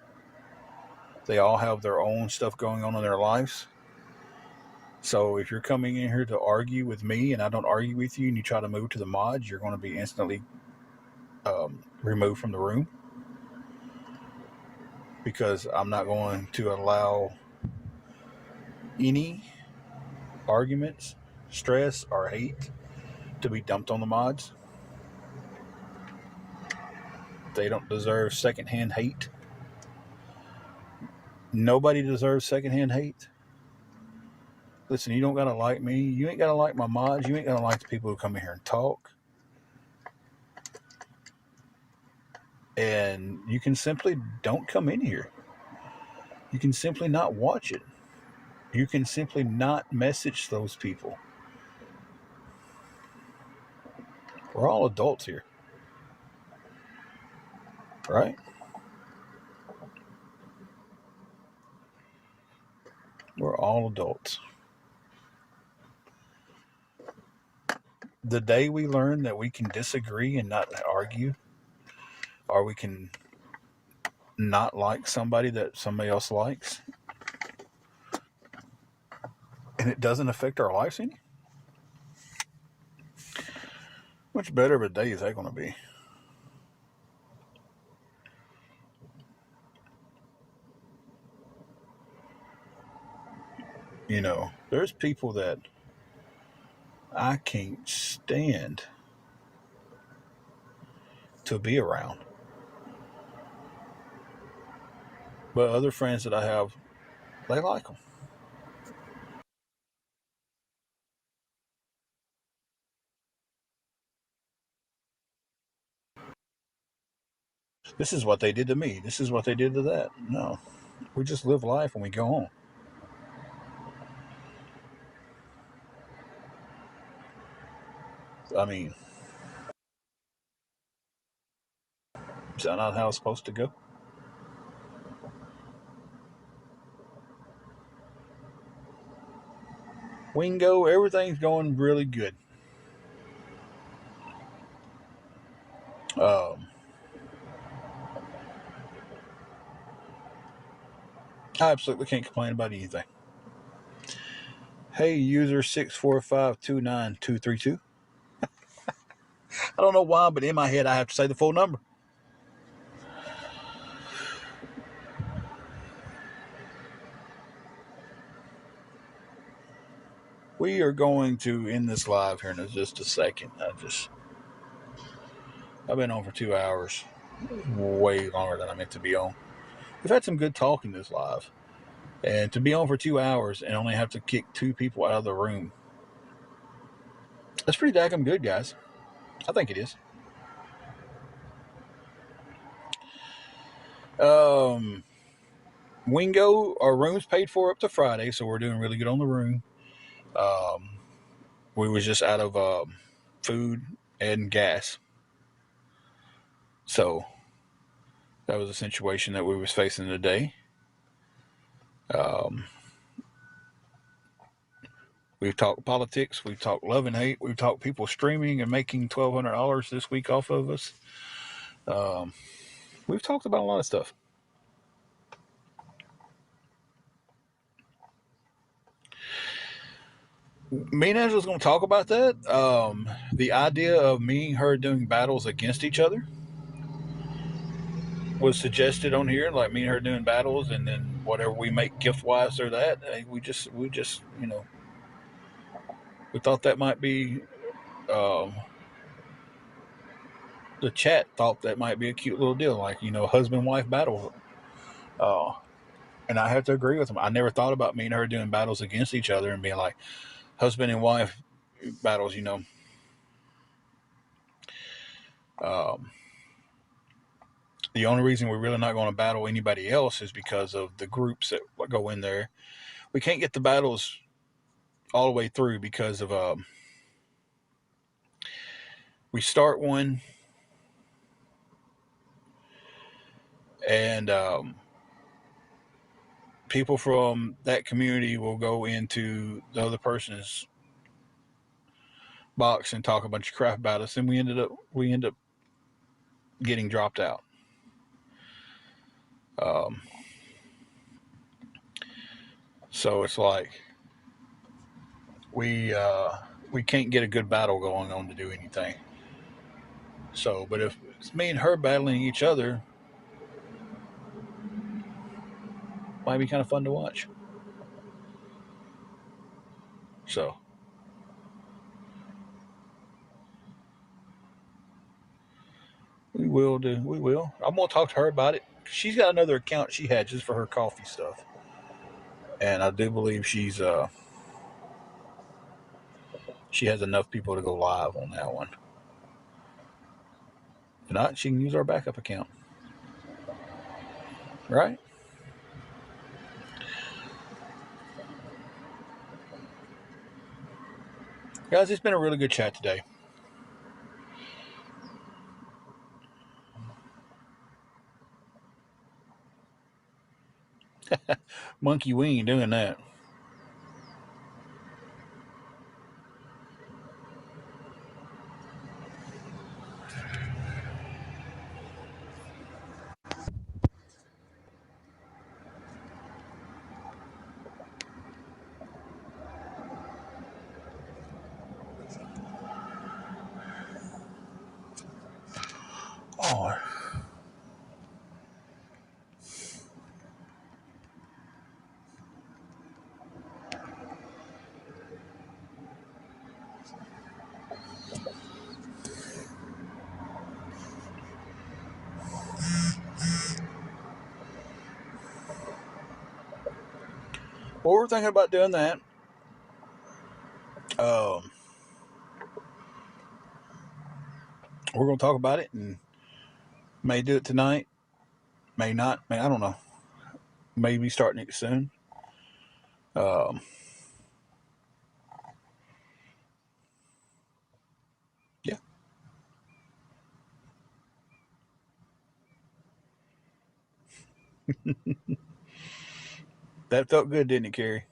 [SPEAKER 1] They all have their own stuff going on in their lives. So if you're coming in here to argue with me and I don't argue with you and you try to move to the mods, you're going to be instantly removed from the room, because I'm not going to allow any arguments, stress, or hate to be dumped on the mods. They don't deserve secondhand hate. Nobody deserves secondhand hate. Listen, you don't gotta like me. You ain't gotta like my mods. You ain't gotta like the people who come in here and talk. And you can simply don't come in here. You can simply not watch it. You can simply not message those people. We're all adults here, right? We're all adults. The day we learn that we can disagree and not argue, or we can not like somebody that somebody else likes, and it doesn't affect our lives any, much better of a day is that going to be? There's people that I can't stand to be around. But other friends that I have, they like them. This is what they did to me. This is what they did to that. No, we just live life and we go on. I mean, is that not how it's supposed to go? Wingo, everything's going really good. Um, I absolutely can't complain about anything. Hey, user 6452922. I don't know why, but in my head I have to say the full number. We are going to end this live here in just a second. I've been on for 2 hours, way longer than I meant to be on. We've had some good talk in this live, and to be on for 2 hours and only have to kick two people out of the room, that's pretty daggum good, guys. I think it is. Um, Wingo, our room's paid for up to Friday, so we're doing really good on the room. Um, we was just out of food and gas, so that was a situation that we was facing today. Um, we've talked politics, we've talked love and hate, we've talked people streaming and making $1,200 this week off of us. Um, we've talked about a lot of stuff. Me and Angela's going to talk about that. The idea of me and her doing battles against each other was suggested on here, like me and her doing battles, and then whatever we make gift wise or that. We just we thought that might be. Um, the chat thought that might be a cute little deal, like husband wife battle. Uh, and I have to agree with him. I never thought about me and her doing battles against each other and being like husband and wife battles. Um, the only reason we're really not going to battle anybody else is because of the groups that go in there. We can't get the battles all the way through because of we start one and people from that community will go into the other person's box and talk a bunch of crap about us, and we end up getting dropped out. Um, so it's like we uh, we can't get a good battle going on to do anything. So, but if it's me and her battling each other, might be kind of fun to watch. So we will do. We will. I'm gonna talk to her about it. She's got another account she had just for her coffee stuff, and I do believe she has enough people to go live on that one. If not, she can use our backup account. Right? Guys, it's been a really good chat today. Monkey, we ain't doing that. Oh, Well, we're thinking about doing that. Um, we're going to talk about it and may do it tonight, may not. I don't know. Maybe starting it soon. Um, yeah, that felt good, didn't it, Carrie?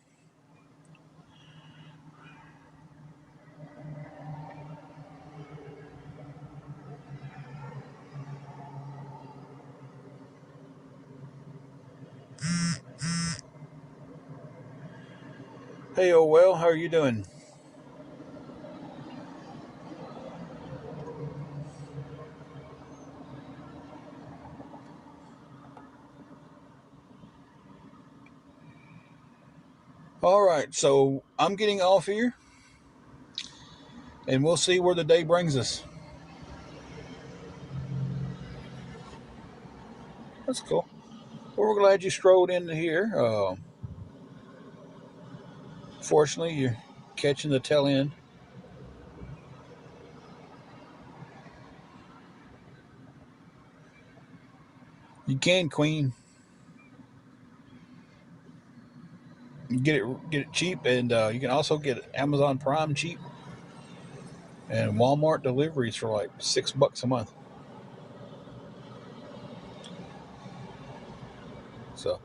[SPEAKER 1] Hey, oh well, how are you doing? All right, so I'm getting off here, and we'll see where the day brings us. That's cool. Well, we're glad you strolled into here. Fortunately, you're catching the tail end. You can, Queen. You get it cheap, and you can also get Amazon Prime cheap and Walmart deliveries for like $6 a month. So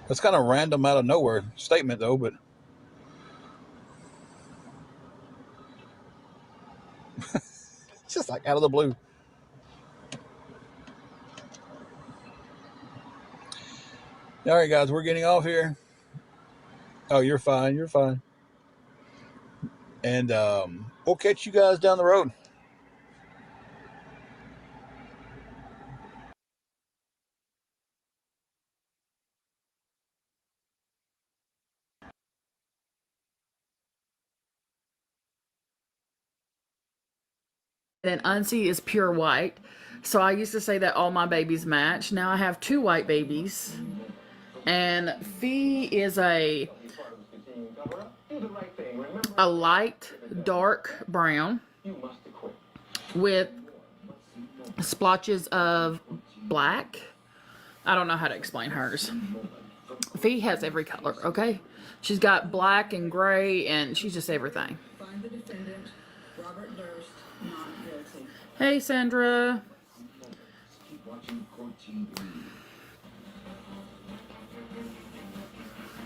[SPEAKER 1] that's kind of random out of nowhere statement though, but it's just like out of the blue. All right, guys, we're getting off here. Oh, you're fine. You're fine. And we'll catch you guys down the road.
[SPEAKER 2] And Unsie is pure white. So I used to say that all my babies match. Now I have two white babies. And Fee is a light dark brown with splotches of black. I don't know how to explain hers. Fee has every color, okay? She's got black and gray and she's just everything. Find the defendant, Robert Durst, not guilty. Hey, Sandra.